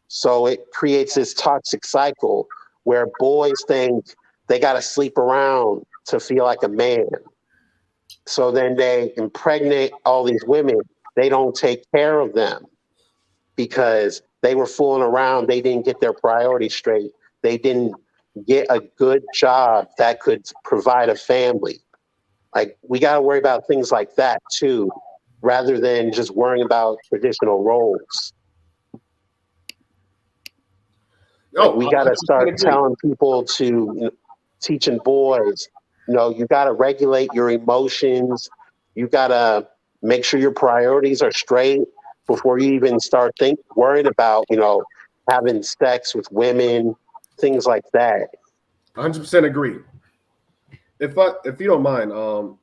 So it creates this toxic cycle where boys think they got to sleep around to feel like a man. So then they impregnate all these women. They don't take care of them because they were fooling around. They didn't get their priorities straight. They didn't get a good job that could provide a family. Like, we got to worry about things like that too, rather than just worrying about traditional roles. We got to start telling people teaching boys, you got to regulate your emotions. You got to make sure your priorities are straight. before you even start worrying about, having sex with women, things like that. 100% agree. If you don't mind,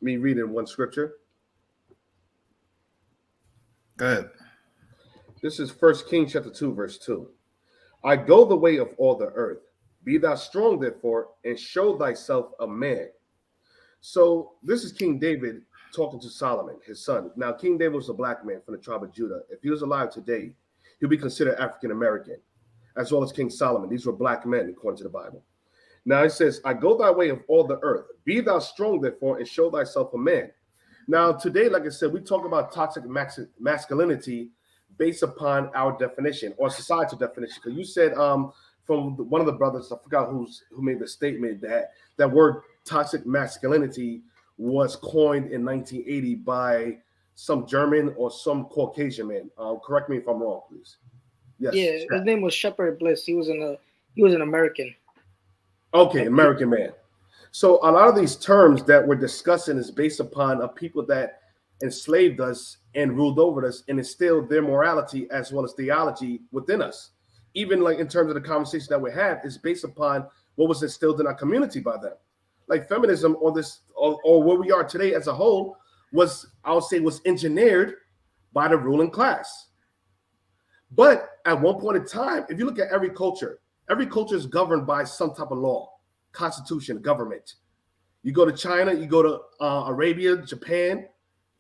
me reading one scripture. Go ahead. This is 1 Kings chapter 2, verse 2. I go the way of all the earth. Be thou strong, therefore, and show thyself a man. So this is King David talking to Solomon, his son. Now, King David was a black man from the tribe of Judah. If he was alive today, he'll be considered African American, as well as King Solomon. These were black men, according to the Bible. Now it says, I go thy way of all the earth. Be thou strong, therefore, and show thyself a man. Now, today, like I said, we talk about toxic masculinity based upon our definition or societal definition. Because you said from one of the brothers, I forgot who made the statement that word toxic masculinity was coined in 1980 by some German or some Caucasian man. Correct me if I'm wrong, please. Yes. Yeah, his name was Shepard Bliss. He was an American. Okay, American man. So a lot of these terms that we're discussing is based upon people that enslaved us and ruled over us and instilled their morality as well as theology within us. Even like in terms of the conversation that we have is based upon what was instilled in our community by them. Like feminism or where we are today as a whole was engineered by the ruling class. But at one point in time, if you look at every culture is governed by some type of law, constitution, government. You go to China, you go to Arabia, Japan,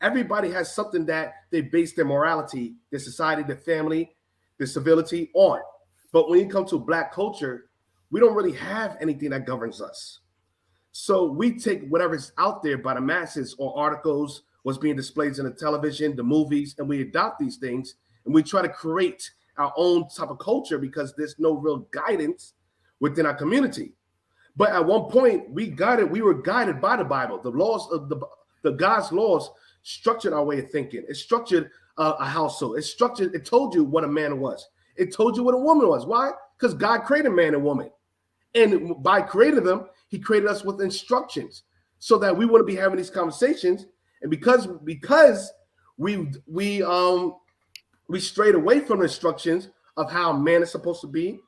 everybody has something that they base their morality, their society, their family, their civility on. But when you come to black culture, we don't really have anything that governs us. So we take whatever's out there by the masses or articles, what's being displayed in the television, the movies, and we adopt these things and we try to create our own type of culture because there's no real guidance within our community. But at one point, we were guided by the Bible. The laws of the God's laws structured our way of thinking. It structured a household. It told you what a man was. It told you what a woman was. Why? Because God created man and woman. And by creating them, he created us with instructions so that we wouldn't be having these conversations. And because we strayed away from the instructions of how a man is supposed to be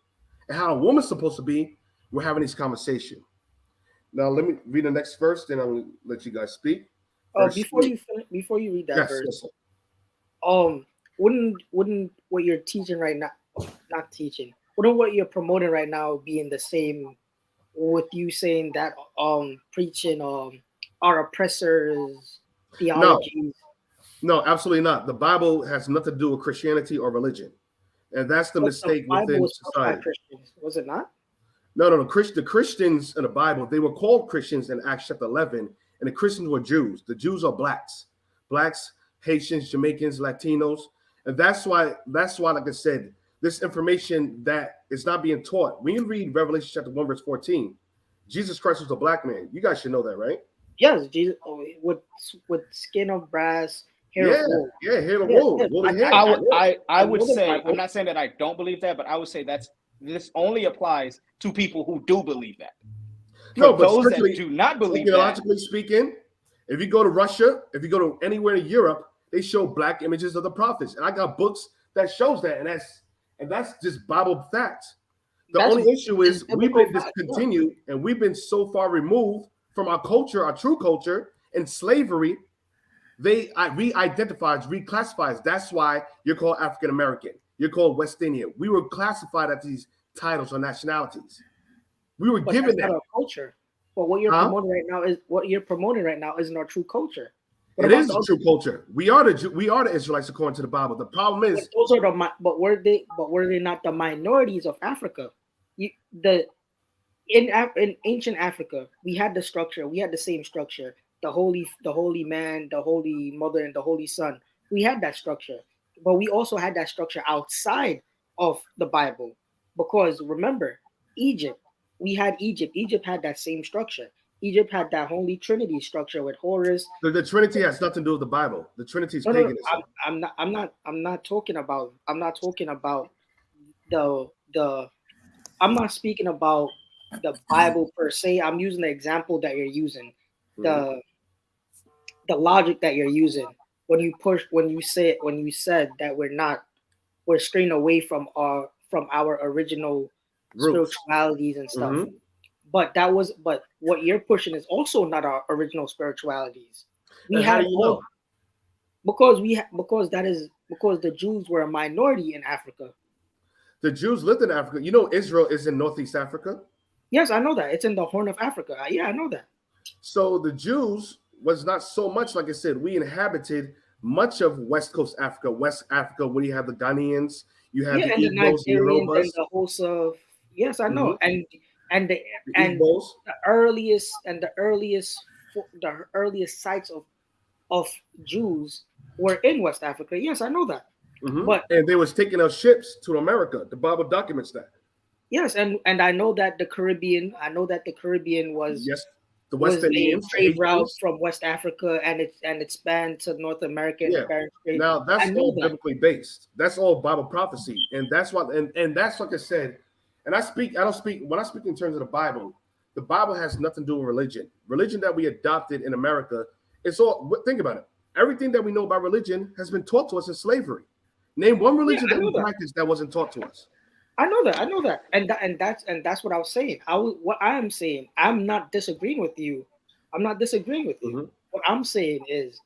and how a woman's supposed to be, we're having this conversation. Now, let me read the next verse, then I'll let you guys speak. Before you read that verse, yes. Wouldn't what you're teaching right now, not teaching, wouldn't what you're promoting right now be in the same with you saying that preaching our oppressors theologies? No, absolutely not. The Bible has nothing to do with Christianity or religion. And that's the mistake within society. Was it not? No. The Christians in the Bible, they were called Christians in Acts chapter 11, and the Christians were Jews. The Jews are blacks, Haitians, Jamaicans, Latinos. And that's why, like I said, this information that is not being taught. When you read Revelation chapter 1, verse 14, Jesus Christ was a black man. You guys should know that, right? Yes, Jesus with skin of brass, hair of wool. Yeah, hair of wool. I would say, I'm not saying that I don't believe that, but I would say this only applies to people who do believe that. No, but those that do not believe that, theologically speaking, if you go to Russia, if you go to anywhere in Europe, they show black images of the prophets, and I got books that shows that, and that's just Bible facts. The only issue is we've been discontinued, and we've been so far removed from our culture, our true culture, and slavery. They re-identifies, reclassifies. That's why you're called African American. You're called West Indian. We were classified as these titles or nationalities. We were given that our culture. But what you're promoting right now isn't our true culture. It is the true culture. We are the Israelites according to the Bible. The problem is those are but were they not the minorities of Africa? In ancient Africa, we had the structure. We had the same structure. The holy man, the holy mother, and the holy son. We had that structure, but we also had that structure outside of the Bible. Because remember, Egypt. We had Egypt. Egypt had that same structure. Egypt had that Holy Trinity structure with Horus. The Trinity has nothing to do with the Bible. The Trinity is paganism. I'm not talking about the. I'm not speaking about the Bible per se. I'm using the example that you're using, the logic that you're using. when you said that we're straying away from our original Roots. spiritualities and stuff. Mhm. But what you're pushing is also not our original spiritualities. We And how had do you all know? because the Jews were a minority in Africa. The Jews lived in Africa. You know, Israel is in Northeast Africa. Yes, I know that. It's in the Horn of Africa. Yeah, I know that. So the Jews was not so much, like I said, we inhabited much of West Coast Africa, West Africa, where you have the Ghanaians, you have Yeah, the and the Igbos, the Nigerians Yorubas, and the Hosa. Yes, I know. Mhm. And the the and Igbos. the earliest sites of Jews were in West Africa. Yes, I know that. Mhm. But And they was taking out ships to America. The Bible documents that. yes, and I know that the Caribbean. I know that the Caribbean was Yes, the West a Indians, the trade route Haitians. from West Africa, and it spanned to North America and the Yeah. Bering Strait. Now I that's know all that. biblically based. That's all Bible prophecy, and that's what and that's like I said. And I don't speak when I speak in terms of the Bible. The Bible has nothing to do with religion. Religion that we adopted in America, it's all. Think about it. Everything that we know about religion has been taught to us in slavery. Name one Yeah, religion I that we know that. practice that wasn't taught to us. I know that. I know that. And that's what I was saying. What I am saying. I'm not disagreeing with you. I'm not disagreeing with you. Mhm. What I'm saying is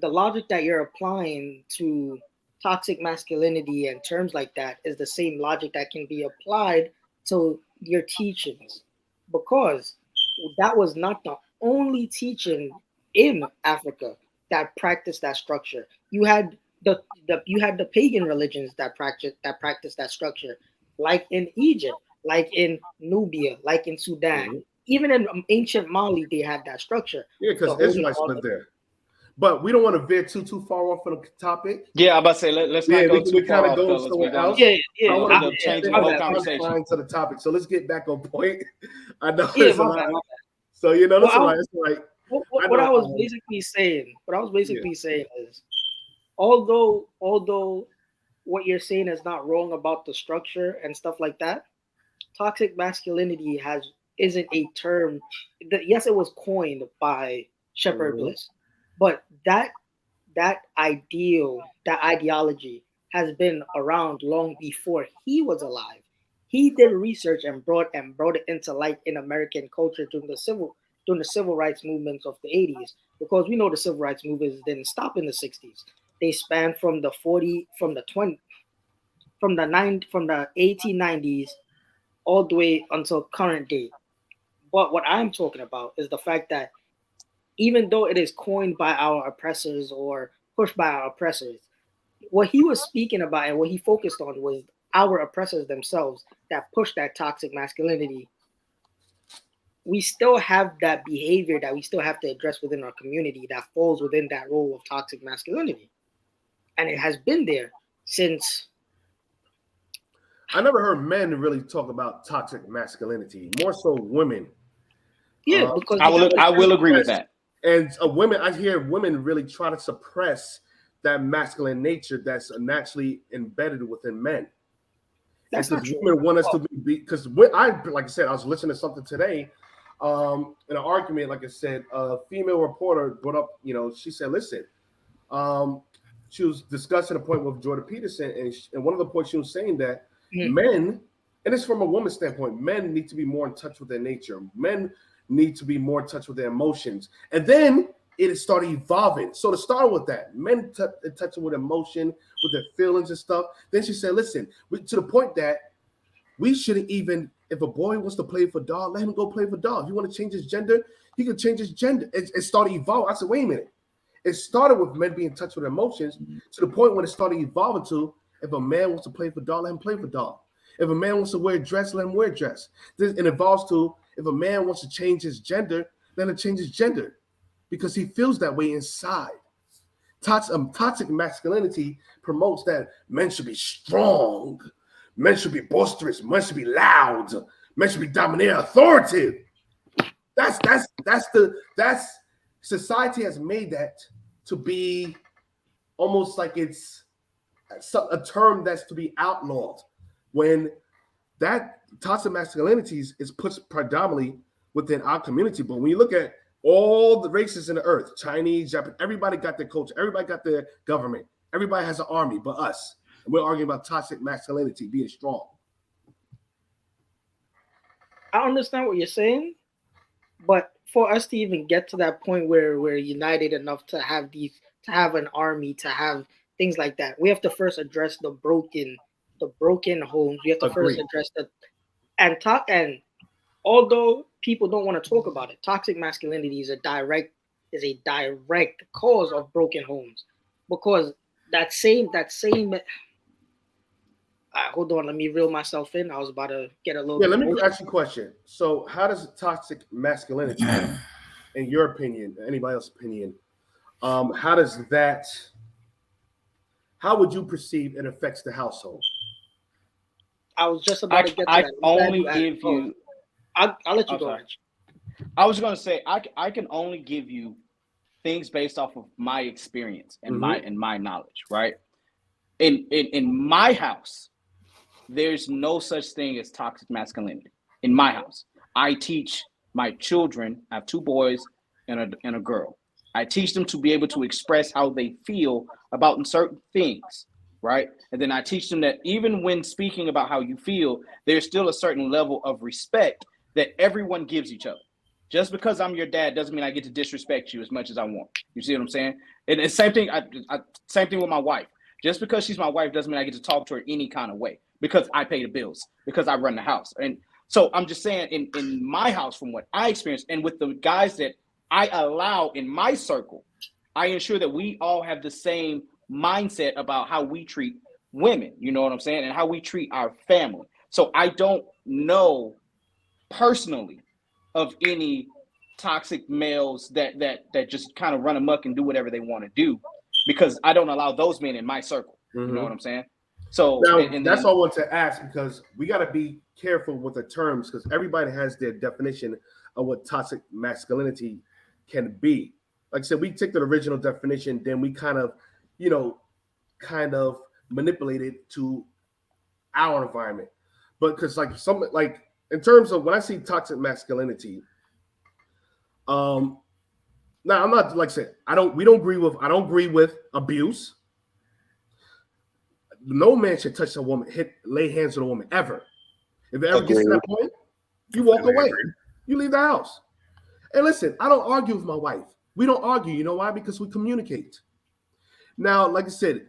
the logic that you're applying to toxic masculinity and terms like that is the same logic that can be applied to your teachings, because that was not the only teaching in Africa that practiced that structure. You had the pagan religions that practice that structure, like in Egypt, like in Nubia, like in Sudan, Mhm. even in ancient Mali, they had that structure. Yeah, The because holy Israelites altar. lived there. But we don't want to veer too far off from the topic. Yeah, I'm about to say let's Yeah, not go we too kind far of off, going fellas. somewhere We're gonna else. Yeah, I yeah, want end to up get changing the I'm whole not conversation. flying to the topic. So let's get back on point. I know yeah. it's a My lot. bad, my bad. So you know, Well, that's all right. It's all right. I what I know. was basically saying, Yeah. is, although what you're saying is not wrong about the structure and stuff like that, toxic masculinity isn't a term that, yes, it was coined by Shepherd Mhm. Bliss, but that ideology has been around long before he was alive. He did research and brought it into light in American culture during the civil rights movements of the 80s, because we know the civil rights movements didn't stop in the 60s. They spanned from the 1890s all the way until current day. But what I'm talking about is the fact that even though it is coined by our oppressors or pushed by our oppressors, what he was speaking about and what he focused on was our oppressors themselves that push that toxic masculinity. We still have that behavior that we still have to address within our community that falls within that role of toxic masculinity. And it has been there since. I never heard men really talk about toxic masculinity. More so women. Yeah, because I we have will agree with that. And women, I hear women really try to suppress that masculine nature that's naturally embedded within men. that's Because not true. women want us to be because like I said, I was listening to something today, in an argument. Like I said, a female reporter brought up, she said, listen, she was discussing a point with Jordan Peterson, and one of the points she was saying that men, and it's from a woman's standpoint, men need to be more in touch with their nature. Men need to be more in touch with their emotions, and then it started evolving. So to start with that, men in touch with emotion, with their feelings and stuff. Then she said, listen, to the point that we shouldn't even, if a boy wants to play for doll, let him go play for doll. If you want to change his gender, he can change his gender. It started evolving. I said, wait a minute. It started with men being in touch with emotions to the point when it started evolving to, if a man wants to play for doll, let him play for doll. If a man wants to wear a dress, let him wear a dress. It evolves to, if a man wants to change his gender, let him change his gender because he feels that way inside. Toxic masculinity promotes that men should be strong, men should be boisterous, men should be loud, men should be domineering, authoritative. That's society has made that to be almost like it's a term that's to be outlawed, when that toxic masculinity is put predominantly within our community. But when you look at All the races in the earth, Chinese, Japanese, everybody got their culture. Everybody got their government. Everybody has an army but us. And we're arguing about toxic masculinity, being strong. I understand what you're saying, but for us to even get to that point where we're united enough to have an army, to have things like that, we have to first address the broken homes. We have to first address and although people don't want to talk about it, toxic masculinity is a direct cause of broken homes, because that same hold on, let me reel myself in. I was about to get a little. Yeah, let me ask you a question. So, how does toxic masculinity, in your opinion, anybody else's opinion, how would you perceive it affects the household? I was just about to get to that. I'll let you go, Rich. I was going to say I can only give you things based off of my experience and my knowledge, right? In my house, there's no such thing as toxic masculinity. In my house, I teach my children. I have 2 boys and a girl. I teach them to be able to express how they feel about certain things, right? And then I teach them that even when speaking about how you feel, there's still a certain level of respect that everyone gives each other. Just because I'm your dad doesn't mean I get to disrespect you as much as I want. You see what I'm saying? And the same thing. Same thing with my wife. Just because she's my wife doesn't mean I get to talk to her any kind of way, because I pay the bills, because I run the house. And so I'm just saying, in my house, from what I experienced, and with the guys that I allow in my circle, I ensure that we all have the same mindset about how we treat women, you know what I'm saying, and how we treat our family. So I don't know personally of any toxic males that just kind of run amok and do whatever they want to do, because I don't allow those men in my circle. You know what I'm saying? So now, that's all I want to ask, because we got to be careful with the terms, because everybody has their definition of what toxic masculinity can be. Like I said, we take the original definition, then we kind of manipulate it to our environment. But because in terms of when I see toxic masculinity, now I'm not, like I said, I don't agree with abuse. No man should touch a woman, lay hands on a woman ever. If it ever gets to that point, you walk away. You leave the house. And listen, I don't argue with my wife. We don't argue. You know why? Because we communicate. Now, like I said,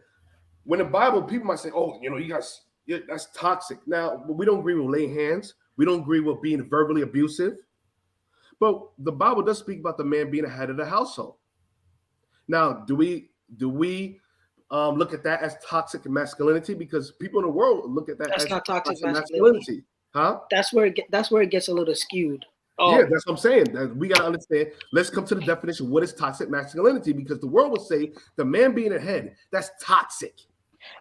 when the Bible, people might say, "Oh, you guys, that's toxic." Now, we don't agree with laying hands. We don't agree with being verbally abusive. But the Bible does speak about the man being the head of the household. Now, do we look at that as toxic masculinity? Because people in the world look at that as not toxic masculinity. Huh? That's where it gets a little skewed. Yeah, that's what I'm saying. We got to understand. Let's come to the definition. What is toxic masculinity? Because the world would say the man being a head, that's toxic.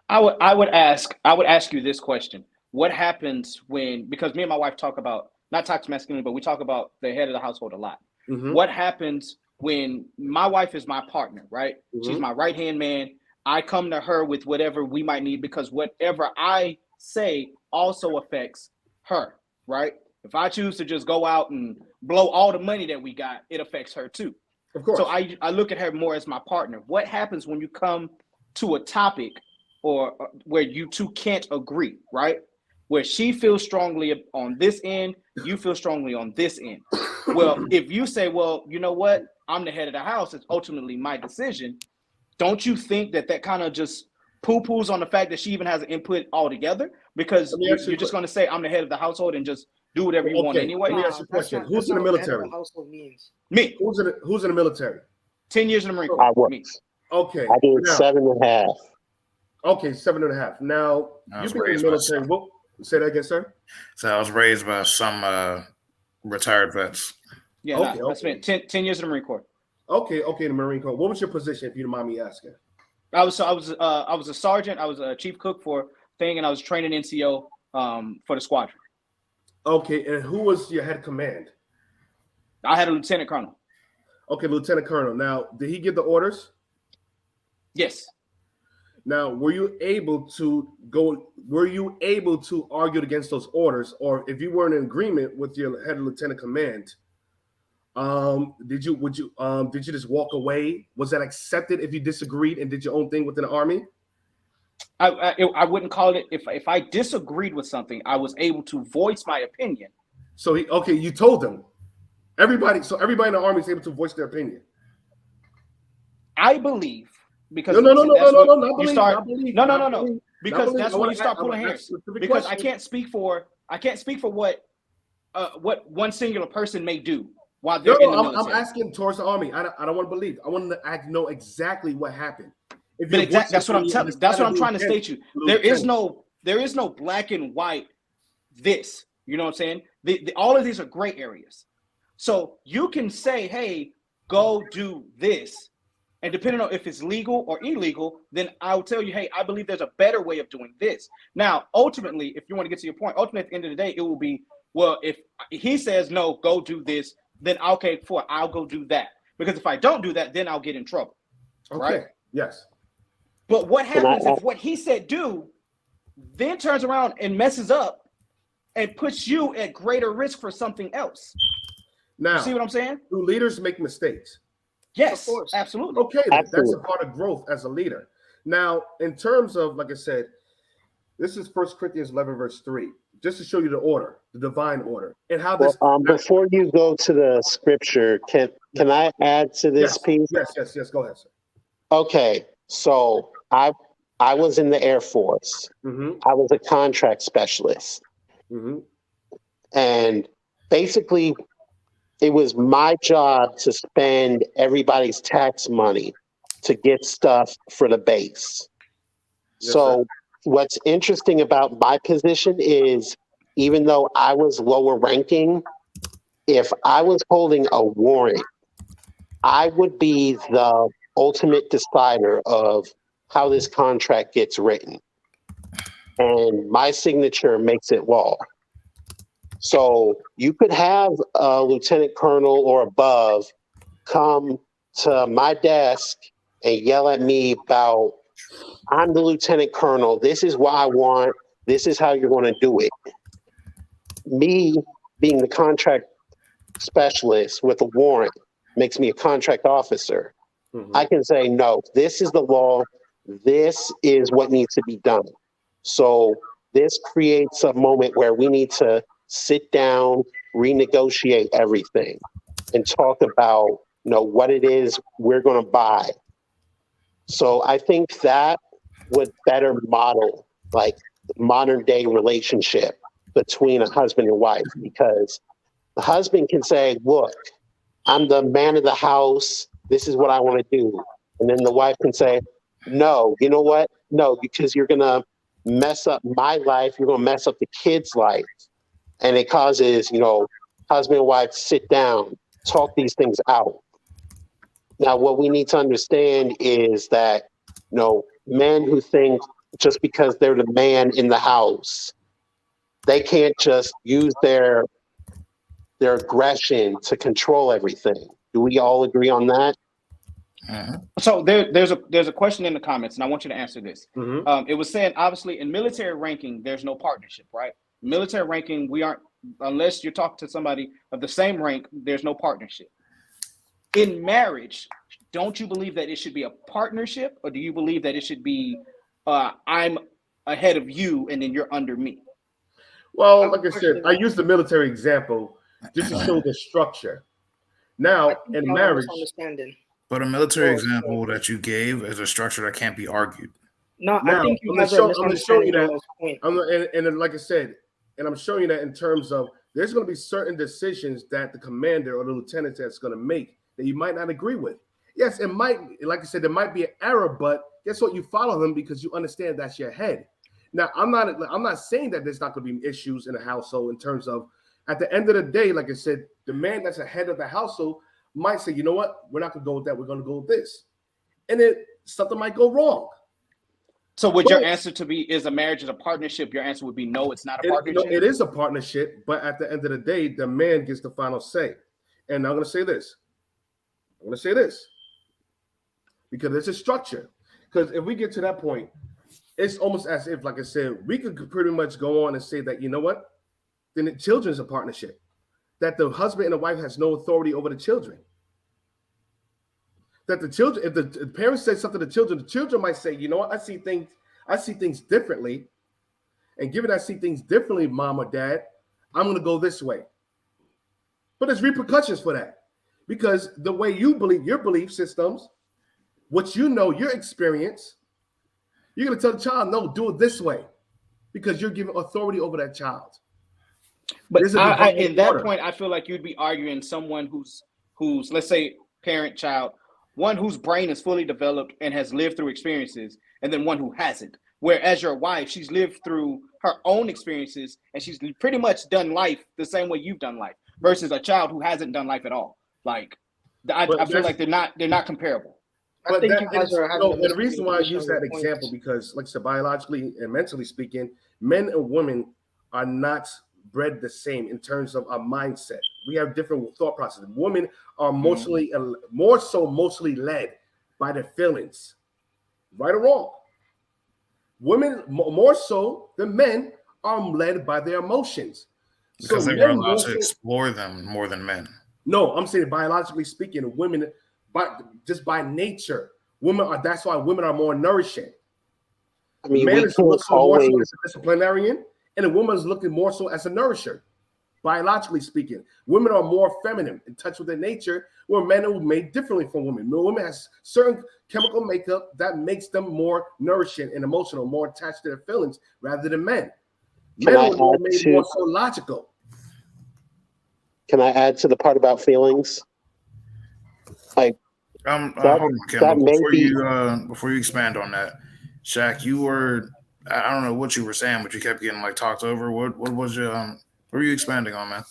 I would ask you this question. What happens because me and my wife talk about not toxic masculinity, but we talk about the head of the household a lot. What happens when my wife is my partner, right? She's my right-hand man. I come to her with whatever we might need, because whatever I say also affects her, right? If I choose to just go out and blow all the money that we got, it affects her too. Of course. So I look at her more as my partner. What happens when you come to a topic or where you two can't agree, right? Where she feels strongly on this end, you feel strongly on this end. Well, if you say, well, you know what? I'm the head of the house. It's ultimately my decision. Don't you think that kind of just poo-poos on the fact that she even has an input altogether? Because you're just going to say I'm the head of the household and just do whatever you want anyway. Let me ask you a question. Who's in the military? Me. Who's in the military? 10 years in the Marine Corps. I was. Me. Okay. I did 7.5. Okay, 7.5. Now, you've been in the military. Say that again, sir? So I was raised by some retired vets. Yeah, I spent 10 years in the Marine Corps. Okay, in the Marine Corps. What was your position, if you don't mind me asking? I was a sergeant. I was a chief cook for thing, and I was training NCO for the squadron. Okay, and who was your head command? I had a lieutenant colonel. Okay, lieutenant colonel. Now, did he give the orders? Yes. Now, were you able to argue against those orders, or if you weren't in agreement with your head of lieutenant command, Did you just walk away? Was that accepted if you disagreed and did your own thing within the army? I wouldn't call it, if I disagreed with something, I was able to voice my opinion. So you told them. Everybody in the army is able to voice their opinion. I believe because No, because that's when you start pulling hairs. Because I can't speak for what one singular person may do while they're in the military. I'm asking towards the army. I don't want to believe. I want to know exactly what happened. That's what I'm telling. That's what I'm trying to state you. There is no black and white. This, you know what I'm saying? All of these are gray areas. So you can say, hey, go do this. And depending on if it's legal or illegal, then I'll tell you, hey, I believe there's a better way of doing this. Now, ultimately, if you want to get to your point, ultimately at the end of the day, it will be, well, if he says, no, go do this, then okay, I'll go do that. Because if I don't do that, then I'll get in trouble. Okay. Right? Yes. But what happens if what he said do, then turns around and messes up and puts you at greater risk for something else? Now, you see what I'm saying? Do leaders make mistakes? Yes, of course. Absolutely. Okay, that's a part of growth as a leader. Now, in terms of, like I said, this is 1 Corinthians 11, verse 3, just to show you the order, the divine order, and how this. Before you go to the scripture, can I add to this piece? Yes. Go ahead, sir. Okay, so I was in the Air Force. Mm-hmm. I was a contract specialist, and basically, it was my job to spend everybody's tax money to get stuff for the base. Yes, so sir. What's interesting about my position is, even though I was lower ranking, if I was holding a warrant, I would be the ultimate decider of how this contract gets written. And my signature makes it law. So you could have a lieutenant colonel or above come to my desk and yell at me about, I'm the lieutenant colonel. This is what I want. This is how you're going to do it. Me being the contract specialist with a warrant makes me a contract officer. I can say, no, this is the law. This is what needs to be done. So this creates a moment where we need to sit down, renegotiate everything, and talk about, what it is we're going to buy. So I think that would better model like modern day relationship between a husband and wife, because the husband can say, look, I'm the man of the house. This is what I want to do. And then the wife can say, no, you know what? No, because you're going to mess up my life. You're going to mess up the kid's life. And it causes, husband and wife sit down, talk these things out. Now, what we need to understand is that, men who think just because they're the man in the house, they can't just use their aggression to control everything. Do we all agree on that? So there's a question in the comments, and I want you to answer this. It was saying, obviously, in military ranking, there's no partnership, right? Military ranking, we aren't, unless you're talking to somebody of the same rank, there's no partnership. In marriage, don't you believe that it should be a partnership, or do you believe that it should be I'm ahead of you and then you're under me? Well, like I said, I use the military example just to show the structure. Now, in marriage, but a military example that you gave is a structure that can't be argued. No, now, I think you guys I'm are going to show you misunderstanding that. point. And like I said, and I'm showing you that in terms of there's going to be certain decisions that the commander or the lieutenant that's going to make that you might not agree with. Yes, it might, like I said, there might be an error, but guess what? You follow him because you understand that's your head. Now, I'm not saying that there's not going to be issues in the household in terms of, at the end of the day, like I said, the man that's ahead of the household might say, you know what? We're not going to go with that. We're going to go with this. And then something might go wrong. So would your answer to be, is a marriage is a partnership? Your answer would be, no, it's not a partnership. It is a partnership, but at the end of the day, the man gets the final say. And I'm going to say this. Because it's a structure. Because if we get to that point, it's almost as if, like I said, we could pretty much go on and say that, you know what? Then children's a partnership. that the husband and the wife has no authority over the children. That the children, if the parents say something to the children might say, you know what, I see things differently. And given I see things differently, mom or dad, I'm going to go this way. But there's repercussions for that. Because the way you believe, your belief systems, what you know, your experience, you're going to tell the child, no, do it this way. Because you're giving authority over that child. But in that point, I feel like you'd be arguing someone who's let's say parent, child, one whose brain is fully developed and has lived through experiences, and then one who hasn't. Whereas your wife, she's lived through her own experiences and she's pretty much done life the same way you've done life, versus a child who hasn't done life at all. Like, I feel like they're not comparable. But and the reason why I use that example, because like I said, biologically and mentally speaking, men and women are not bred the same in terms of our mindset. We have different thought processes. Women are mostly mostly led by their feelings, right or wrong. Women more so than men are led by their emotions. Because they were allowed to explore them more than men. No, I'm saying biologically speaking, women, just by nature, that's why women are more nourishing. I mean, man is looking more so as a disciplinarian, and a woman is looking more so as a nourisher. Biologically speaking, women are more feminine, in touch with their nature, where men are made differently from women. Women has certain chemical makeup that makes them more nourishing and emotional, more attached to their feelings, rather than men. Men are more so logical. Can I add to the part about feelings? Like, hold on, Kendall. Before you expand on that, Shaq, you were, I don't know what you were saying, but you kept getting like talked over. What was your what were you expanding on, man?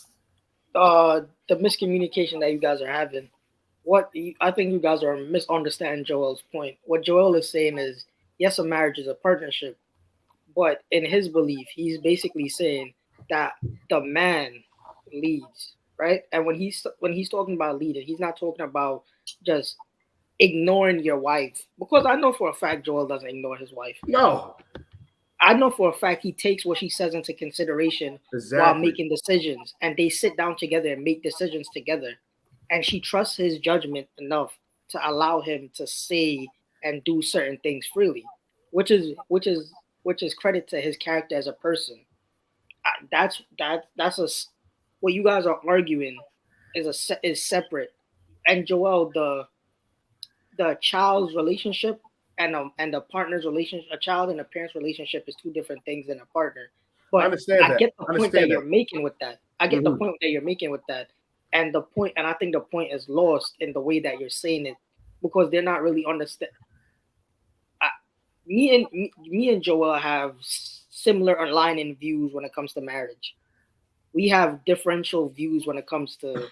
The miscommunication that you guys are having. I think you guys are misunderstanding Joel's point. What Joel is saying is, yes, a marriage is a partnership, but in his belief, he's basically saying that the man leads, right? And when he's talking about leading, he's not talking about just ignoring your wife, because I know for a fact Joel doesn't ignore his wife. No. I know for a fact he takes what she says into consideration while making decisions, and they sit down together and make decisions together. And she trusts his judgment enough to allow him to say and do certain things freely, which is credit to his character as a person. What you guys are arguing is separate. And Joel, the child's relationship and the partner's relationship, a child and a parent's relationship is two different things than a partner. But I get the point that you're making with that. And I think the point is lost in the way that you're saying it, because they're not really understand. Me and Joel have similar aligning views when it comes to marriage. We have differential views when it comes to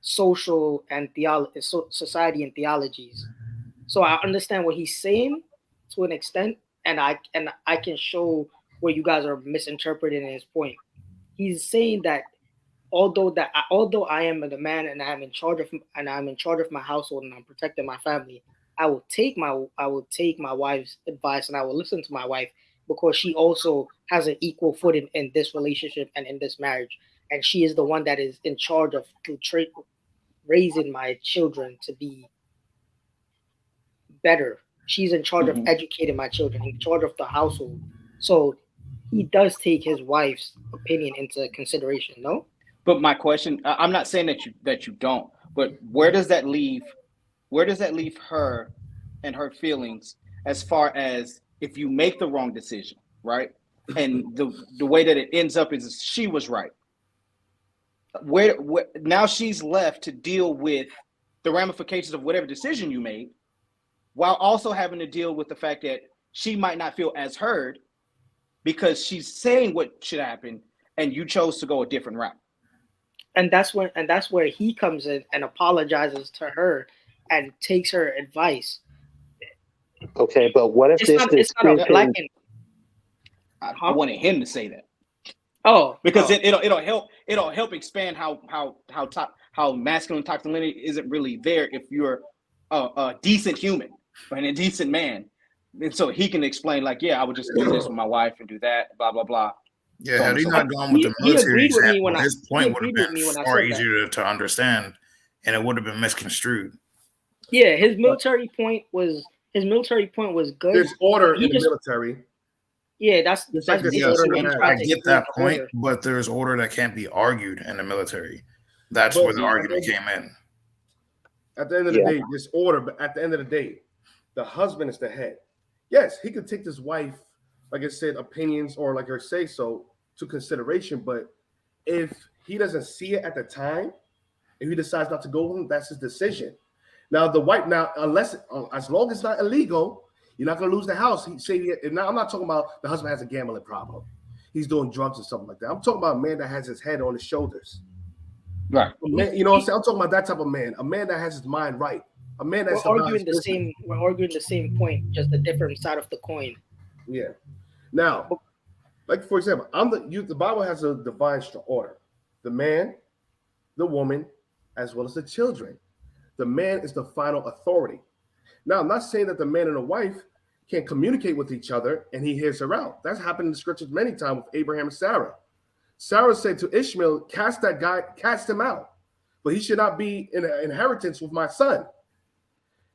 social and society and theologies. So I understand what he's saying to an extent, and I can show where you guys are misinterpreting his point. He's saying that although I am the man and I'm in charge of my household and I'm protecting my family, I will take my wife's advice and I will listen to my wife, because she also has an equal footing in this relationship and in this marriage, and she is the one that is in charge of raising my children to be better. She's in charge of educating my children, in charge of the household. So he does take his wife's opinion into consideration, no? But my question, I'm not saying that you don't, but where does that leave her and her feelings, as far as if you make the wrong decision, right? And the way that it ends up is she was right. Where now she's left to deal with the ramifications of whatever decision you made, while also having to deal with the fact that she might not feel as heard because she's saying what should happen and you chose to go a different route. And that's where he comes in and apologizes to her and takes her advice. Okay, but what if I wanted him to say that. Oh, because it'll help expand how masculine toxicity isn't really there if you're a decent human and a decent man, and so he can explain like, yeah, I would just do this with my wife and do that, blah blah blah. Yeah, so on had and he so not forth. gone with the He military agreed with me example, when his he point would have agreed with been me when I far said that. easier to understand, and it would have been misconstrued. Yeah, his military point was good. There's order He in the just military. yeah, that's Just like there's Yes, order basically in what the he's and marriage. trying I to get explain that the point, order. but there's order that can't be argued in the military. That's But where the argument came in. at the end of the day, there's order. But at the end of the day, the husband is the head. Yes, he could take his wife, like I said, opinions or like her say so to consideration. But if he doesn't see it at the time, if he decides not to go with him, that's his decision. Now the wife, unless as long as it's not illegal, you're not gonna lose the house. Now I'm not talking about the husband has a gambling problem. He's doing drugs or something like that. I'm talking about a man that has his head on his shoulders. Right. A man, you know what I'm saying? I'm talking about that type of man. A man that has his mind right. A man that's We're arguing the same point, just a different side of the coin. Yeah. Now, like for example, the Bible has a divine order. The man, the woman, as well as the children. The man is the final authority. Now, I'm not saying that the man and the wife can't communicate with each other and he hears her out. That's happened in the scriptures many times with Abraham and Sarah. Sarah said to Ishmael, cast him out, but he should not be in an inheritance with my son.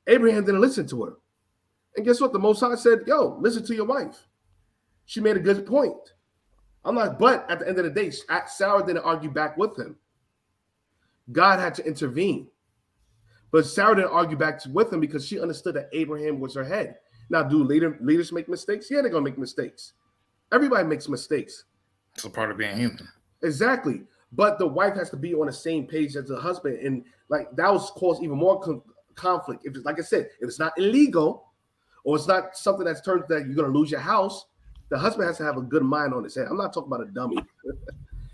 Abraham didn't listen to her. And guess what? The Most High said, yo, listen to your wife. She made a good point. But at the end of the day, Sarah didn't argue back with him. God had to intervene. But Sarah didn't argue back with him because she understood that Abraham was her head. Now, do leaders make mistakes? Yeah, they're going to make mistakes. Everybody makes mistakes. It's a part of being human. Exactly. But the wife has to be on the same page as the husband. And like that was cause even more conflict. If it's, like I said, if it's not illegal or it's not something that's turned that you're going to lose your house, the husband has to have a good mind on his head. I'm not talking about a dummy.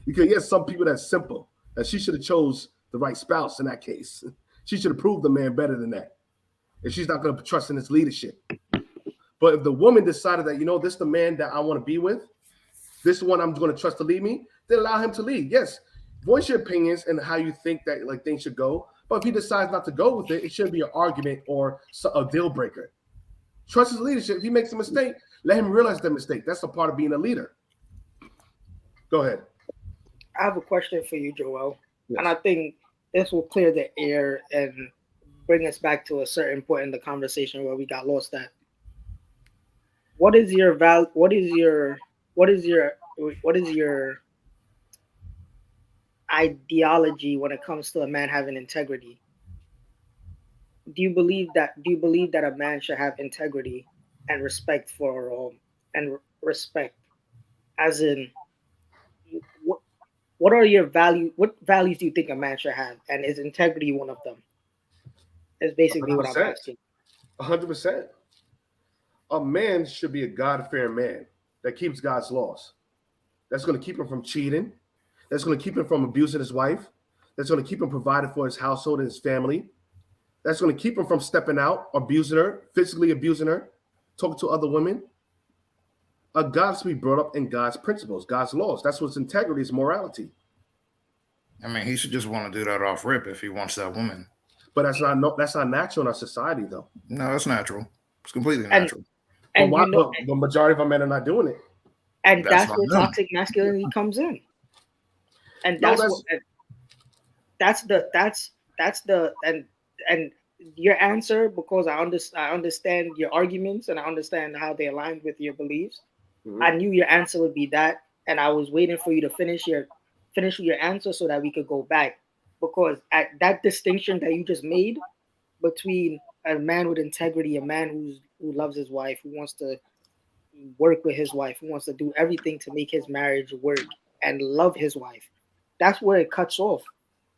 Because yes, some people that's simple. That she should have chose the right spouse in that case. She should have proved the man better than that. If she's not going to trust in his leadership. But if the woman decided that, this is the man that I want to be with, this one I'm going to trust to lead me, then allow him to lead. Yes, voice your opinions and how you think that like things should go. But if he decides not to go with it, it shouldn't be an argument or a deal breaker. Trust his leadership. If he makes a mistake, let him realize the mistake. That's a part of being a leader. Go ahead. I have a question for you, Joel. Yes. And I think this will clear the air and bring us back to a certain point in the conversation where we got lost at. What is your ideology when it comes to a man having integrity? Do you believe that a man should have integrity and respect for respect, as in what are your values? What values do you think a man should have, and is integrity one of them? Is basically 100%. what I'm asking. 100%. A man should be a God-fearing man that keeps God's laws. That's going to keep him from cheating. That's going to keep him from abusing his wife. That's going to keep him provided for his household and his family. That's going to keep him from stepping out, abusing her, physically abusing her, talking to other women. A God is to be brought up in God's principles, God's laws. That's what's integrity, is morality. I mean, he should just want to do that off rip if he wants that woman. But that's not natural in our society, though. No, it's natural. It's completely natural. And but the majority of our men are not doing it. and that's on where them. toxic masculinity comes in. And and your answer, because I understand your arguments and I understand how they align with your beliefs. Mhm. I knew your answer would be that, and I was waiting for you to finish your answer so that we could go back, because at that distinction that you just made between a man with integrity, a man who loves his wife, who wants to work with his wife, who wants to do everything to make his marriage work and love his wife, that's where it cuts off,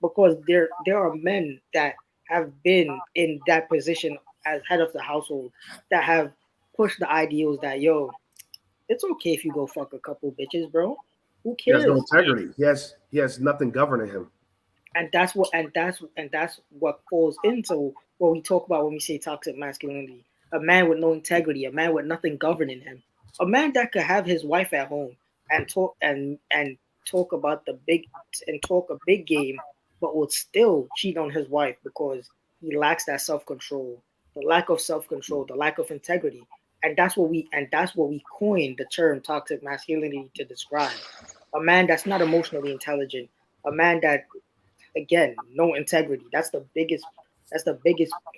because there are men that have been in that position as head of the household that have pushed the ideals that, yo, it's okay if you go fuck a couple bitches, bro. Who He has cares? no integrity. He has nothing governing him. And that's what falls into what we talk about when we say toxic masculinity. A man with no integrity, a man with nothing governing him, a man that could have his wife at home and talk about a big game, but would still cheat on his wife because he lacks that self-control, the lack of self-control, the lack of integrity. And that's what we coined the term toxic masculinity to describe. A man that's not emotionally intelligent, a man that, again, no integrity. That's the biggest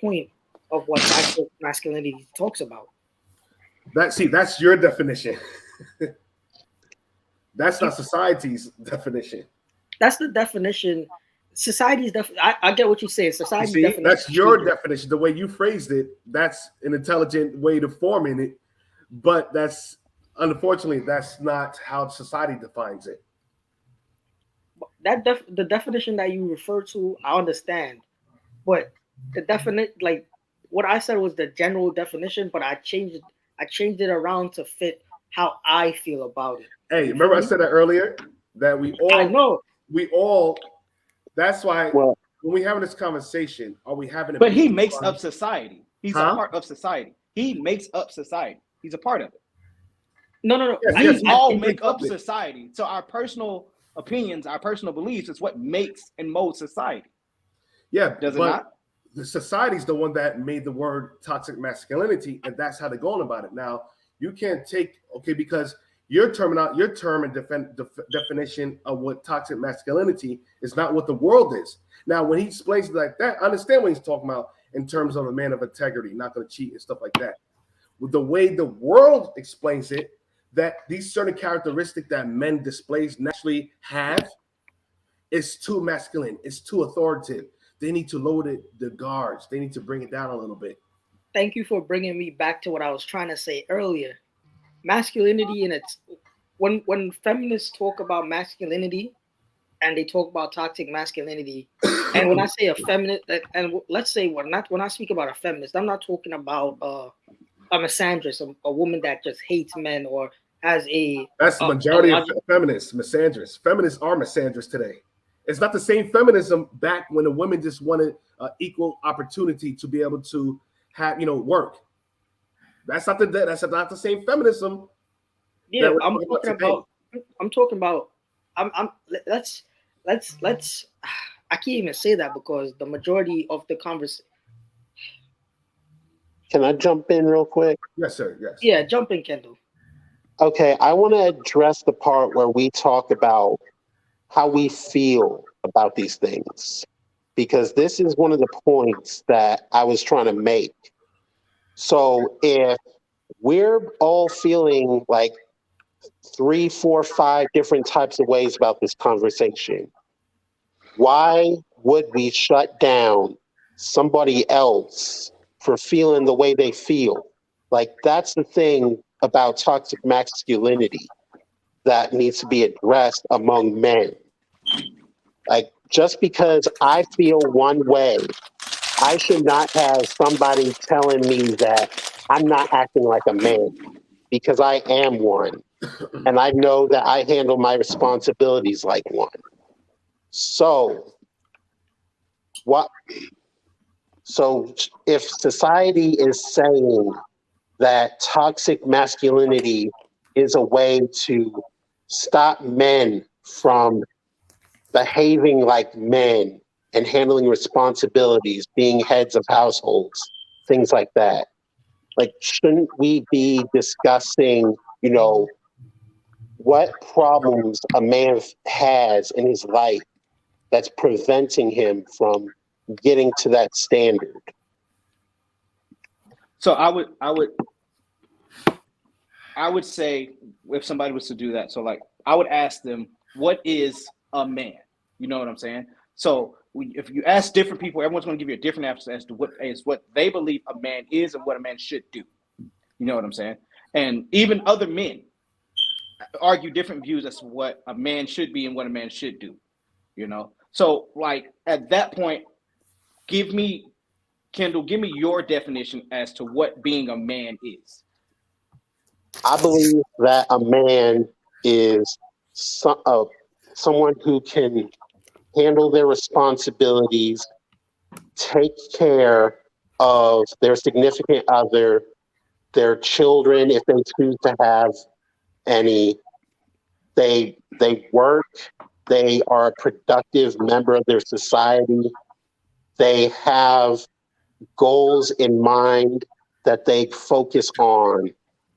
point of what toxic masculinity talks about. That's your definition. That's not society's definition. That's the definition. Society's I get what you're saying. Society's See, definition. that's your definition. The way you phrased it, that's an intelligent way to forming it. But that's unfortunately that's not how society defines it. The definition that you refer to, I understand, but the definite, like what I said was the general definition, but I changed it around to fit how I feel about it. Hey, remember I said that earlier that I know. we all. That's why Well, when we having this conversation, are we having? But he makes up society. He's Huh? a part of society. He makes up society. He's a part of it. No. Yes, We all he make makes up up it. society. So our personal opinions, our personal beliefs is what makes and molds society. Yeah, Does it but not? the society's the one that made the word toxic masculinity, and that's how they're going about it. Now, you can't take because your term and definition of what toxic masculinity is not what the world is. Now, when he explains it like that, I understand what he's talking about in terms of a man of integrity, not going to cheat and stuff like that. With the way the world explains it, that these certain characteristics that men displays naturally have is too masculine, it's too authoritative. They need to lower the guards. They need to bring it down a little bit. Thank you for bringing me back to what I was trying to say earlier. Masculinity in its when feminists talk about masculinity and they talk about toxic masculinity, and when I say a feminist, and let's say when I speak about a feminist, I'm not talking about a misandrist, a woman that just hates men or has a. That's the majority of feminists, misandrists. Feminists are misandrists today. It's not the same feminism back when the women just wanted equal opportunity to be able to have, work. That's not the same feminism. Yeah, I'm talking about. Let's. I can't even say that because the majority of the conversation. can I jump in real quick? Yes, sir. Yes. Yeah, jump in, Kendall. Okay, I want to address the part where we talk about how we feel about these things, because this is one of the points that I was trying to make. So if we're all feeling like 3, 4, 5 different types of ways about this conversation, why would we shut down somebody else for feeling the way they feel? Like, that's the thing about toxic masculinity that needs to be addressed among men. Like, just because I feel one way, I should not have somebody telling me that I'm not acting like a man, because I am one. And I know that I handle my responsibilities like one. So if society is saying that toxic masculinity is a way to stop men from behaving like men and handling responsibilities, being heads of households, things like that, like, shouldn't we be discussing, what problems a man has in his life that's preventing him from getting to that standard? So I would say, if somebody was to do that, so like I would ask them, what is a man? You know what I'm saying? So if you ask different people, everyone's going to give you a different answer as to what they believe a man is and what a man should do. You know what I'm saying? And even other men argue different views as to what a man should be and what a man should do. So like at that point, Kendall, give me your definition as to what being a man is. I believe that a man is someone who can handle their responsibilities, take care of their significant other, their children, if they choose to have any. They work. They are a productive member of their society. They have goals in mind. that they focus on,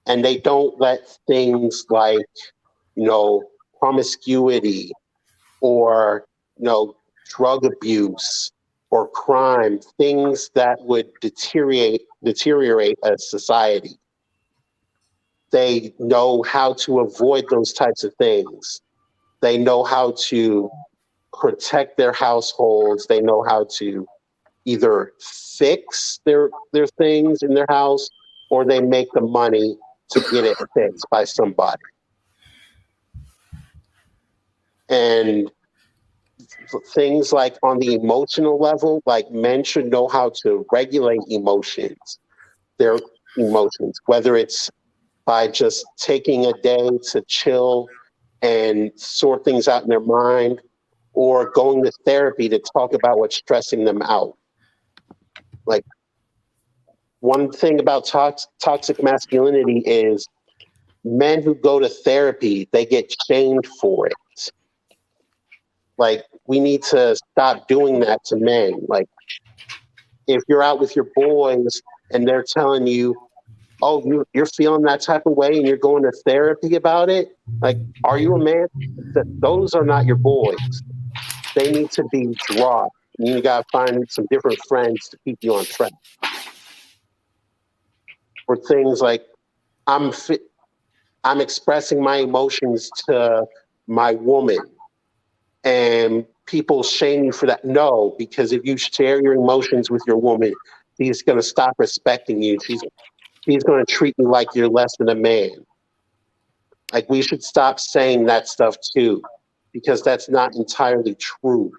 and they don't let things like, promiscuity or, drug abuse or crime, things that would deteriorate a society. They know how to avoid those types of things. They know how to protect their households. They know how to either fix their things in their house, or they make the money to get it fixed by somebody. And things like on the emotional level, like men should know how to regulate their emotions, whether it's by just taking a day to chill and sort things out in their mind, or going to therapy to talk about what's stressing them out. Like, one thing about toxic masculinity is men who go to therapy, they get shamed for it. Like, we need to stop doing that to men. Like, if you're out with your boys and they're telling you, oh, you're feeling that type of way and you're going to therapy about it, like, are you a man? Those are not your boys. They need to be dropped. You got to find some different friends to keep you on track. Or things like, I'm expressing my emotions to my woman, and people shame you for that. No, because if you share your emotions with your woman, she's going to stop respecting you. She's going to treat you like you're less than a man. Like, we should stop saying that stuff too, because that's not entirely true.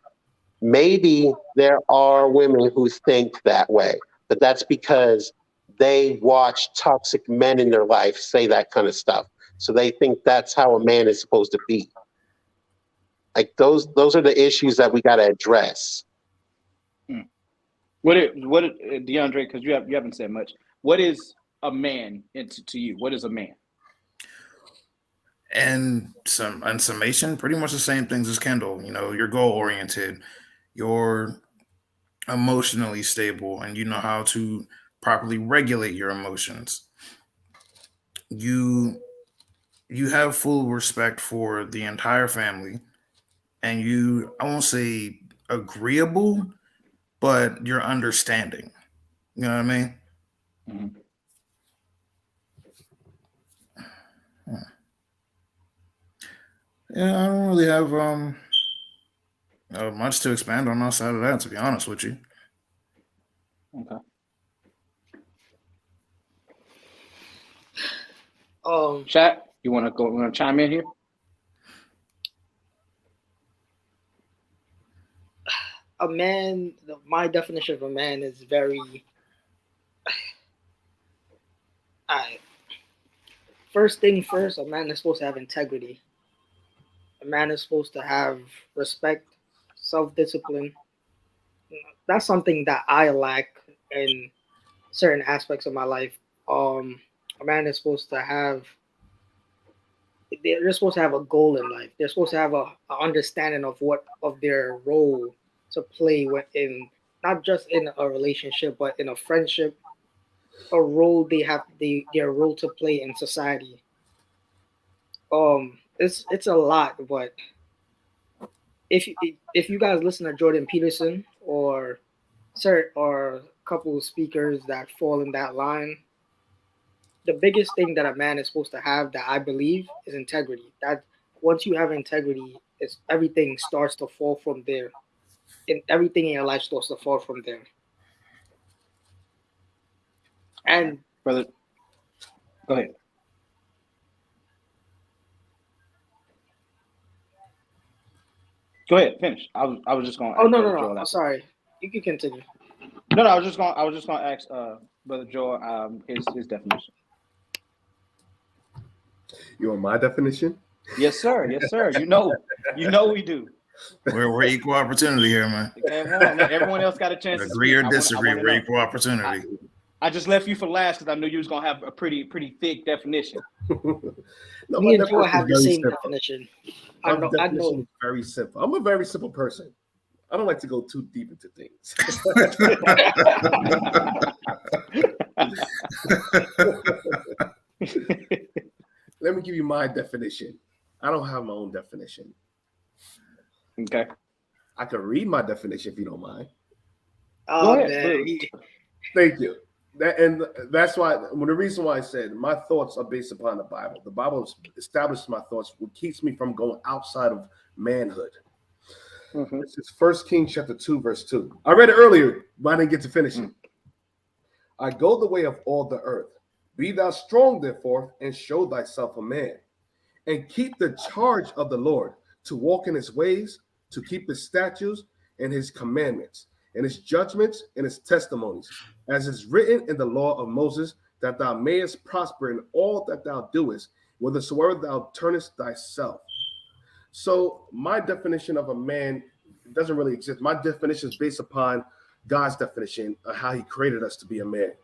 Maybe there are women who think that way, but that's because they watch toxic men in their life say that kind of stuff. So they think that's how a man is supposed to be. Like, those are the issues that we got to address. What DeAndre, because you haven't said much. What is a man to you? What is a man? And in summation, pretty much the same things as Kendall. You're goal oriented, you're emotionally stable, and you know how to properly regulate your emotions. You have full respect for the entire family, and I won't say agreeable, but you're understanding. You know what I mean? Mm-hmm. Yeah, I don't really have much to expand on outside of that, to be honest with you. Okay. Chat, you want to chime in here? A man, my definition of a man is very. First thing first, a man is supposed to have integrity. A man is supposed to have respect, self-discipline. That's something that I lack in certain aspects of my life. A man is supposed to have. They're supposed to have a goal in life. They're supposed to have a understanding of their role to play within, not just in a relationship, but in a friendship. A role they have, their role to play in society. It's a lot, but if you guys listen to Jordan Peterson or a couple of speakers that fall in that line, the biggest thing that a man is supposed to have, that I believe, is integrity. That once you have integrity, everything starts to fall from there. And everything in your life starts to fall from there. And brother, go ahead. Go ahead, finish. I was just going to. Oh no. Sorry, you can continue. No, I was just going to ask Brother Joel his definition. You want my definition? Yes, sir. You know we do. We're equal opportunity here, man. Everyone else got a chance. Agree or disagree? We're equal opportunity. I just left you for last because I knew you was gonna have a pretty thick definition. No, me and Joel have the same simple. definition. I know. Is very simple. I'm a very simple person. I don't like to go too deep into things. Let me give you my definition. I don't have my own definition. Okay. I can read my definition if you don't mind. Oh, Go ahead. man. Thank you. That's why. Well, the reason why I said my thoughts are based upon the Bible. The Bible establishes my thoughts, what keeps me from going outside of manhood. Mhm. This is 1 Kings chapter 2, verse 2. I read it earlier, but I didn't get to finish it. I go the way of all the earth. Be thou strong, therefore, and show thyself a man, and keep the charge of the Lord, to walk in his ways, to keep his statutes and his commandments, and his judgments and his testimonies, as is written in the law of Moses, that thou mayest prosper in all that thou doest, whithersoever thou turnest thyself. So my definition of a man doesn't really exist. My definition is based upon God's definition of how he created us to be a man,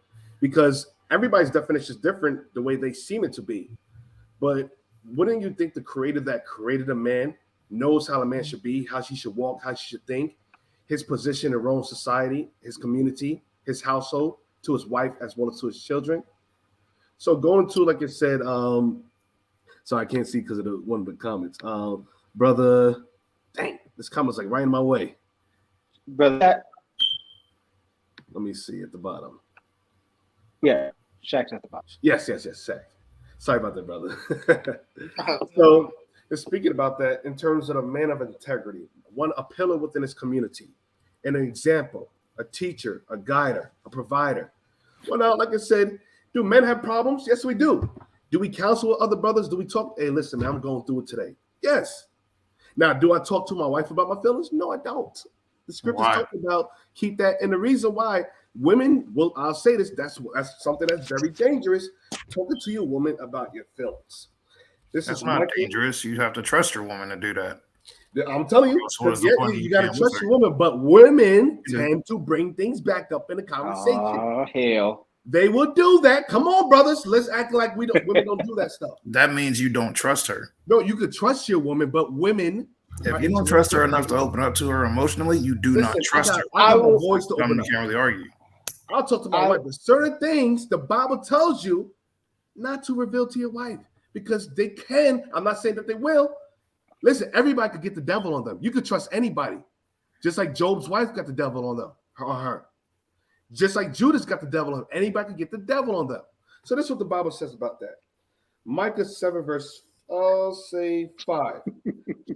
because everybody's definition is different the way they seem it to be. But wouldn't you think the creator that created a man knows how a man should be, how she should walk, how she should think, his position in role in society, his community, his household, to his wife, as well as to his children? So going to, like I said, so I can't see because of the one of the comments. Brother, dang, this comment's like right in my way. Brother, Let me see at the bottom. yeah, Shaq's at the bottom. Yes, Zach. Sorry about that, brother. So, speaking about that, in terms of a man of integrity, a pillar within his community, and an example, a teacher, a guider, a provider. Well, now, like I said, do men have problems? Yes, we do. Do we counsel with other brothers? Do we talk? Hey, listen, man, I'm going through it today. Yes. Now, do I talk to my wife about my feelings? No, I don't. The scriptures talk about keep that. And the reason why women, well, I'll say this, that's something that's very dangerous, talking to your woman about your feelings. That's not dangerous. You have to trust your woman to do that. I'm telling you, you got to trust your woman, but women tend to bring things back up in the conversation. Oh, hell. They will do that. Come on, brothers. Let's act like women don't do that stuff. That means you don't trust her. No, you could trust your woman, but women. If you don't trust her enough to open up to her emotionally, you do not trust her. I have a voice to open up. You can't really argue. I'll talk to my wife, but certain things the Bible tells you not to reveal to your wife because they can. I'm not saying that they will. Listen, everybody could get the devil on them. You could trust anybody. Just like Job's wife got the devil on them, her. Just like Judas got the devil on him. Anybody could get the devil on them. So this is what the Bible says about that. Micah 7, verse, I'll say 5.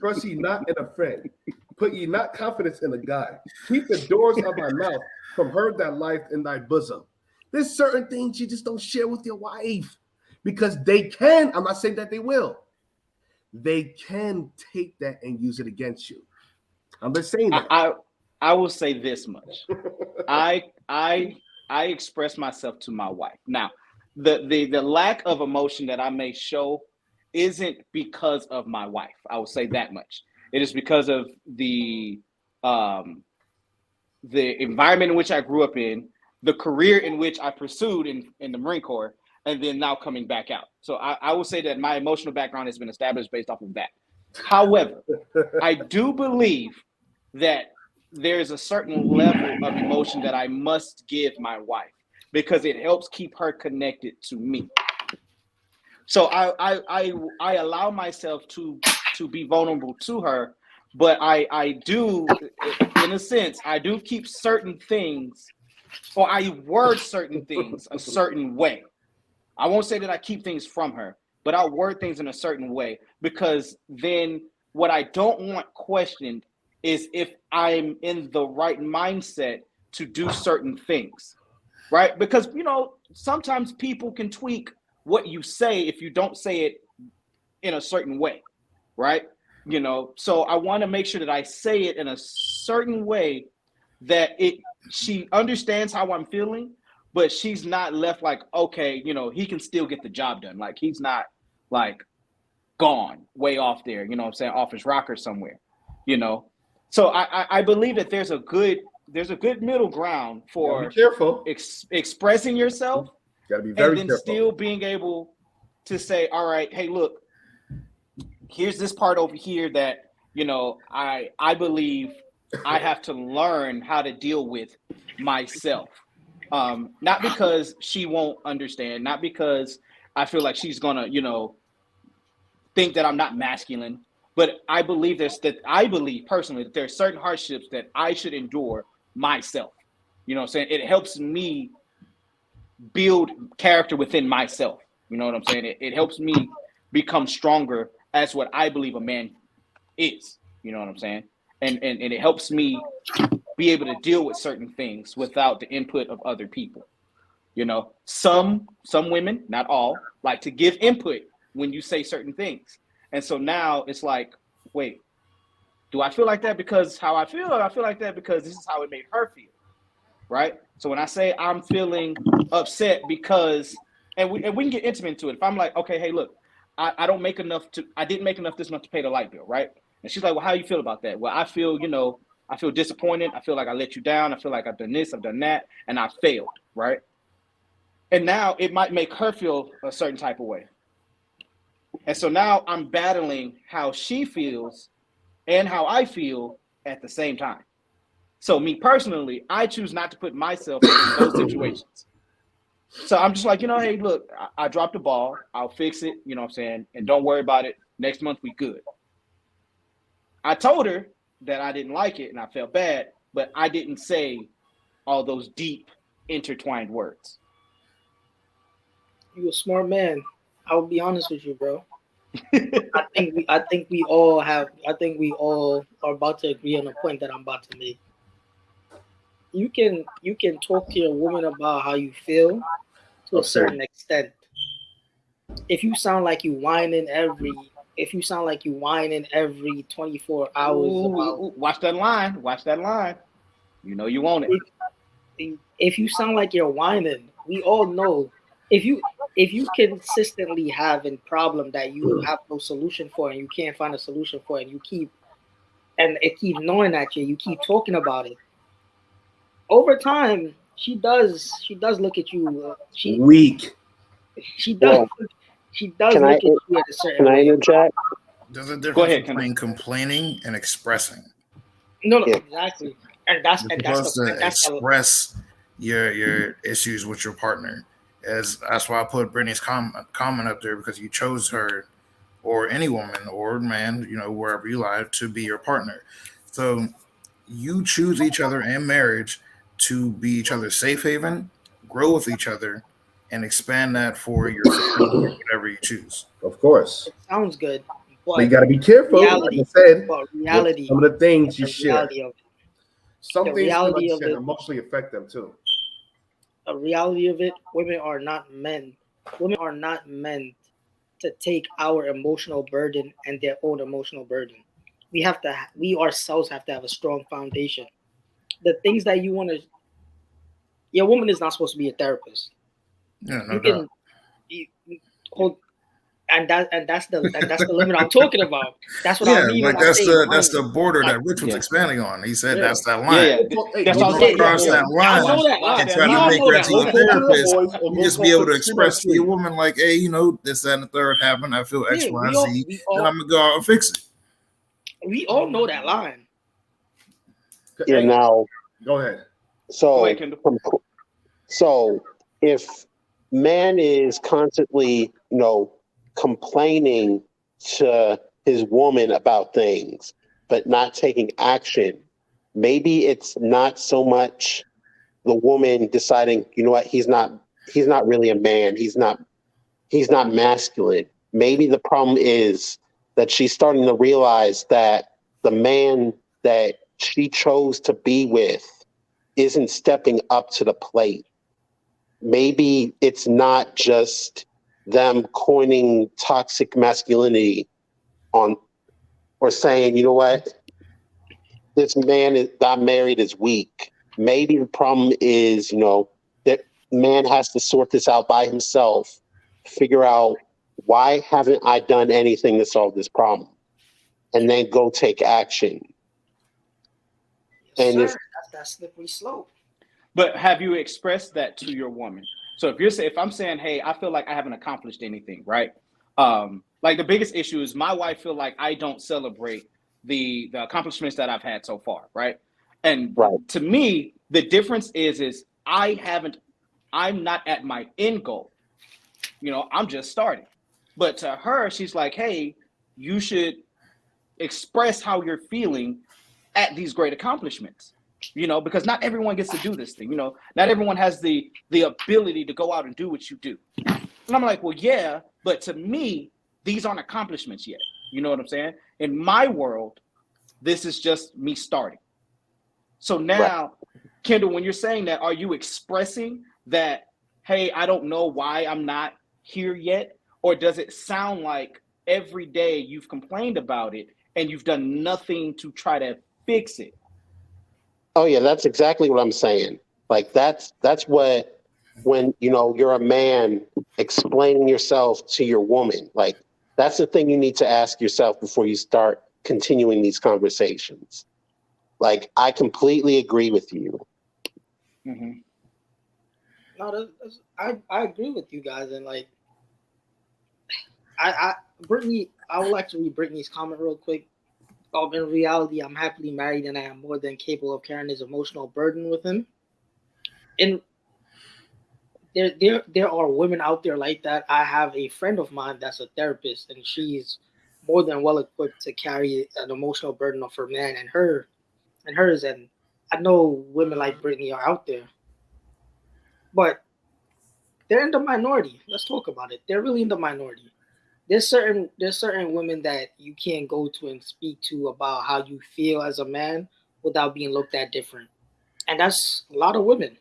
Trust ye not in a friend. Put ye not confidence in a guide. Keep the doors of thy mouth from her that lieth in thy bosom. There's certain things you just don't share with your wife because they can. I'm not saying that they will. They can take that and use it against you. I'm just saying that. I will say this much. I express myself to my wife. Now, the lack of emotion that I may show isn't because of my wife. I will say that much. It is because of the environment in which I grew up in, the career in which I pursued in the Marine Corps, and then now coming back out. So I will say that my emotional background has been established based off of that. However, I do believe that there's a certain level of emotion that I must give my wife because it helps keep her connected to me. So I allow myself to be vulnerable to her, but I do, in a sense, I do keep certain things, or I word certain things a certain way. I won't say that I keep things from her, but I'll word things in a certain way because then what I don't want questioned is if I'm in the right mindset to do certain things, right? Because, sometimes people can tweak what you say if you don't say it in a certain way, right? So I want to make sure that I say it in a certain way that she understands how I'm feeling, but she's not left like, okay, he can still get the job done. Like he's not like gone way off there, off his rocker somewhere, So I believe that there's a good middle ground for expressing yourself. Gotta be very and then careful. Still being able to say, all right, hey, look, here's this part over here that, I believe I have to learn how to deal with myself. Not because she won't understand, not because I feel like she's gonna, think that I'm not masculine, but I believe personally that there are certain hardships that I should endure myself. You know what I'm saying? It helps me build character within myself. You know what I'm saying? It helps me become stronger as what I believe a man is. You know what I'm saying? And it helps me be able to deal with certain things without the input of other people. Some women, not all, like to give input when you say certain things. And so now it's like, wait, do I feel like that because how I feel, or I feel like that because this is how it made her feel? Right? So when I say I'm feeling upset because, and we can get intimate into it. If I'm like, okay, hey, look, I didn't make enough this month to pay the light bill, right? And she's like, well, how do you feel about that? Well, I feel disappointed. I feel like I let you down. I feel like I've done this, I've done that, and I failed, right? And now it might make her feel a certain type of way. And so now I'm battling how she feels and how I feel at the same time. So me personally, I choose not to put myself in those situations. So I'm just like, hey, look, I dropped the ball. I'll fix it, you know what I'm saying? And don't worry about it. Next month, we good. I told her that I didn't like it and I felt bad, but I didn't say all those deep, intertwined words. You a smart man. I'll be honest with you, bro. I think we all are about to agree on a point that I'm about to make. You can talk to your woman about how you feel to a certain extent. If you sound like you whining every 24 hours. Watch that line. You want it. If you sound like you're whining, we all know. If you consistently have a problem that you have no solution for and you can't find a solution for, and it keeps gnawing at you, you keep talking about it. Over time, she does look at you. Weak. She does. She does look at you at a certain way. Can I interject? There's a difference between complaining and expressing. No, exactly. And that's express your issues with your partner. That's why I put Brittany's comment up there, because you chose her, or any woman or man, wherever you lie, to be your partner. So you choose each other in marriage to be each other's safe haven, grow with each other, and expand that for your family, whatever you choose. Of course. It sounds good. But you got to be careful. Reality, like I said, reality, some of the things you share. Some things can emotionally affect them too. The reality of it, women are not meant to take our emotional burden and their own emotional burden. We ourselves have to have a strong foundation. The things that you want to, your woman is not supposed to be a therapist. Yeah, no doubt. And that's the limit I'm talking about. That's what I mean. Like that's the border that Rich was expanding on. He said that's that line. That's what I'm cross that line and try to make her to a therapist. You just be able to express to your woman like, hey, this, that, and the third happened. I feel X, Y, Z, and I'm gonna go out and fix it. We all know that line. Yeah. Now, go ahead. So if man is constantly, complaining to his woman about things, but not taking action, maybe it's not so much the woman deciding, he's not really a man. He's not masculine. Maybe the problem is that she's starting to realize that the man that she chose to be with isn't stepping up to the plate. Maybe it's not just them coining toxic masculinity or saying, this man is got married is weak. Maybe the problem is, that man has to sort this out by himself, figure out, why haven't I done anything to solve this problem? And then go take action. Yes, and that's slippery slope. But have you expressed that to your woman? So if I'm saying, hey, I feel like I haven't accomplished anything, right? Like the biggest issue is my wife feel like I don't celebrate the accomplishments that I've had so far, right? And to me, the difference is I'm not at my end goal. You know, I'm just starting. But to her, she's like, hey, you should express how you're feeling at these great accomplishments. You know, because not everyone gets to do this thing. You know, not everyone has the ability to go out and do what you do. And I'm like, well, yeah, but to me, these aren't accomplishments yet. You know what I'm saying? In my world, this is just me starting. So now, Kendall, when you're saying that, are you expressing that, hey, I don't know why I'm not here yet? Or does it sound like every day you've complained about it and you've done nothing to try to fix it? Oh yeah, that's exactly what I'm saying. Like that's what, when you know you're a man explaining yourself to your woman, like that's the thing you need to ask yourself before you start continuing these conversations. Like, I completely agree with you. Mm-hmm. No, I agree with you guys, and like, Brittany, I would like to read Brittany's comment real quick. In reality, I'm happily married, and I am more than capable of carrying his emotional burden with him. And there are women out there like that. I have a friend of mine that's a therapist, and she's more than well equipped to carry an emotional burden of her man and hers. And I know women like Brittany are out there, but they're in the minority. Let's talk about it. They're really in the minority. There's certain women that you can't go to and speak to about how you feel as a man without being looked at different. And that's a lot of women.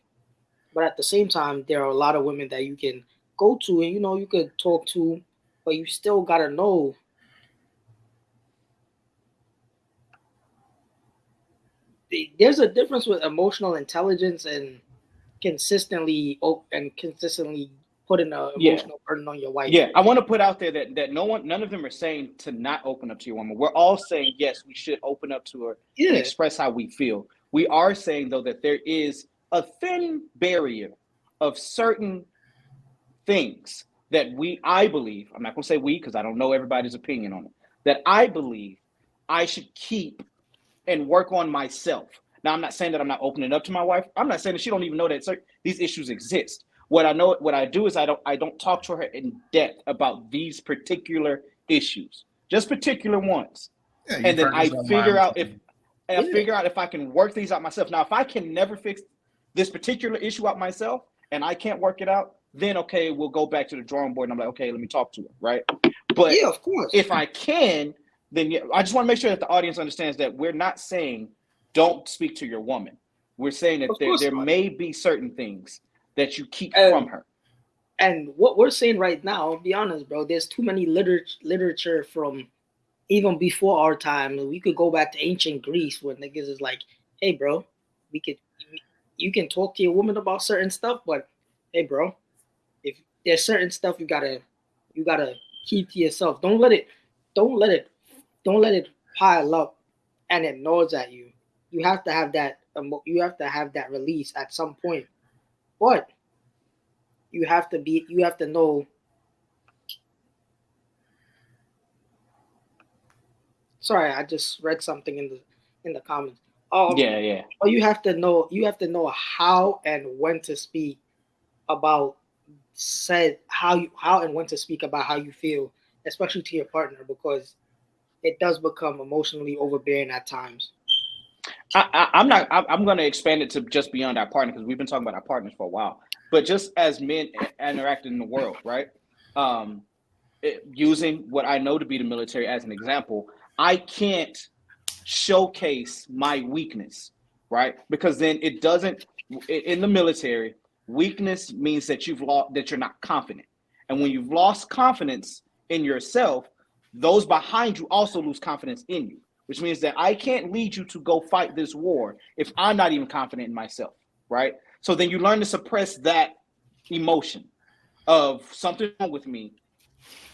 But at the same time, there are a lot of women that you can go to and, you know, you could talk to, but you still got to know. There's a difference with emotional intelligence and consistently putting an emotional burden on your wife. Yeah, I want to put out there that none of them are saying to not open up to your woman. We're all saying, yes, we should open up to her and express how we feel. We are saying, though, that there is a thin barrier of certain things that I believe, I'm not going to say we because I don't know everybody's opinion on it, that I believe I should keep and work on myself. Now, I'm not saying that I'm not opening up to my wife. I'm not saying that she don't even know that these issues exist. What I do is I don't talk to her in depth about these particular issues, just particular ones. Yeah, and then I figure out if I can work these out myself. Now, if I can never fix this particular issue out myself and I can't work it out, then okay, we'll go back to the drawing board and I'm like, okay, let me talk to her, right? But yeah, of course. If I can, then I just want to make sure that the audience understands that we're not saying don't speak to your woman. We're saying that there may be certain things that you keep from her. And what we're saying right now, I'll be honest, bro, there's too many literature from even before our time. We could go back to ancient Greece where niggas is like, hey, bro, you can talk to your woman about certain stuff, but hey, bro, if there's certain stuff you gotta keep to yourself. Don't let it pile up and it gnaws at you. You have to have that release at some point. But you have to know. Sorry, I just read something in the comments. Yeah. Or you have to know how and when to speak about how and when to speak about how you feel, especially to your partner, because it does become emotionally overbearing at times. I'm going to expand it to just beyond our partner because we've been talking about our partners for a while. But just as men interacting in the world, right? Using what I know to be the military as an example, I can't showcase my weakness, right? Because then it doesn't. In the military, weakness means that you're not confident, and when you've lost confidence in yourself, those behind you also lose confidence in you. Which means that I can't lead you to go fight this war if I'm not even confident in myself, right? So then you learn to suppress that emotion of something wrong with me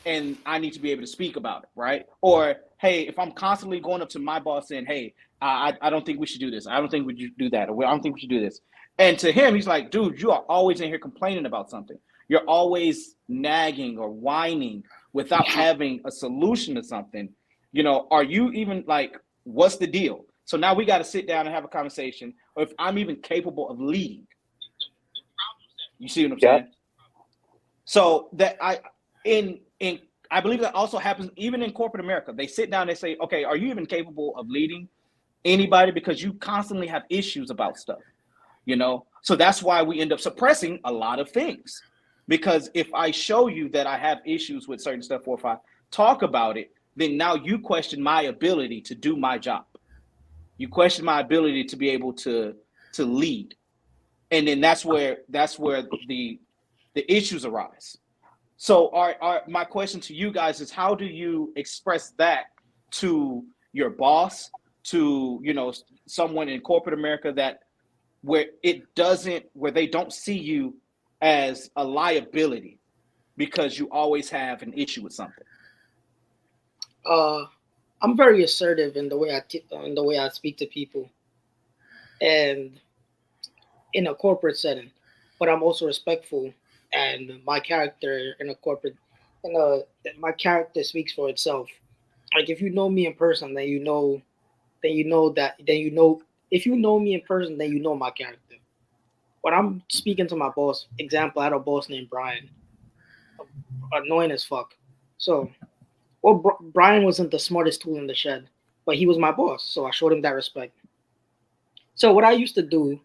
and I need to be able to speak about it, right? Or, hey, if I'm constantly going up to my boss saying, hey, I don't think we should do this. I don't think we should do that. Or I don't think we should do this. And to him, he's like, dude, you are always in here complaining about something. You're always nagging or whining without having a solution to something. You know, are you even like, what's the deal? So now we got to sit down and have a conversation, or if I'm even capable of leading. You see what I'm Yep. saying? So that I believe that also happens even in corporate America. They sit down and say, okay, are you even capable of leading anybody? Because you constantly have issues about stuff, you know? So that's why we end up suppressing a lot of things. Because if I show you that I have issues with certain stuff, or if I talk about it, then now you question my ability to do my job. You question my ability to be able to lead. And then that's where the issues arise. So my question to you guys is, how do you express that to your boss, to, you know, someone in corporate America, that where they don't see you as a liability because you always have an issue with something? I'm very assertive in the way I speak to people, and in a corporate setting, but I'm also respectful, and my character in a corporate, my character speaks for itself. Like, if you know me in person, then you know if you know me in person, then you know my character. When I'm speaking to my boss, example, I had a boss named Brian, annoying as fuck. So, well, Brian wasn't the smartest tool in the shed, but he was my boss, so I showed him that respect. So what I used to do,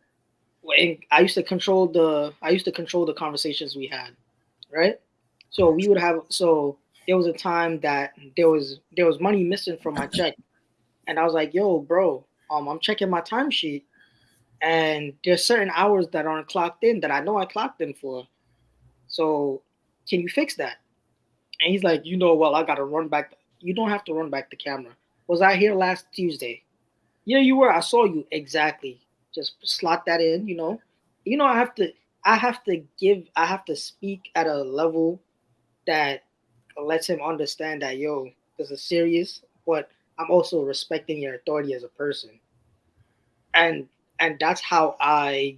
I used to control the conversations we had, right? So there was a time that there was money missing from my check, and I was like, "Yo, bro, I'm checking my timesheet, and there's certain hours that aren't clocked in that I know I clocked in for. So can you fix that?" And he's like, well, I gotta run back. You don't have to run back the camera. Was I here last Tuesday? Yeah, you were. I saw you. Exactly. Just slot that in. I have to speak at a level that lets him understand that, yo, this is serious, but I'm also respecting your authority as a person. And that's how I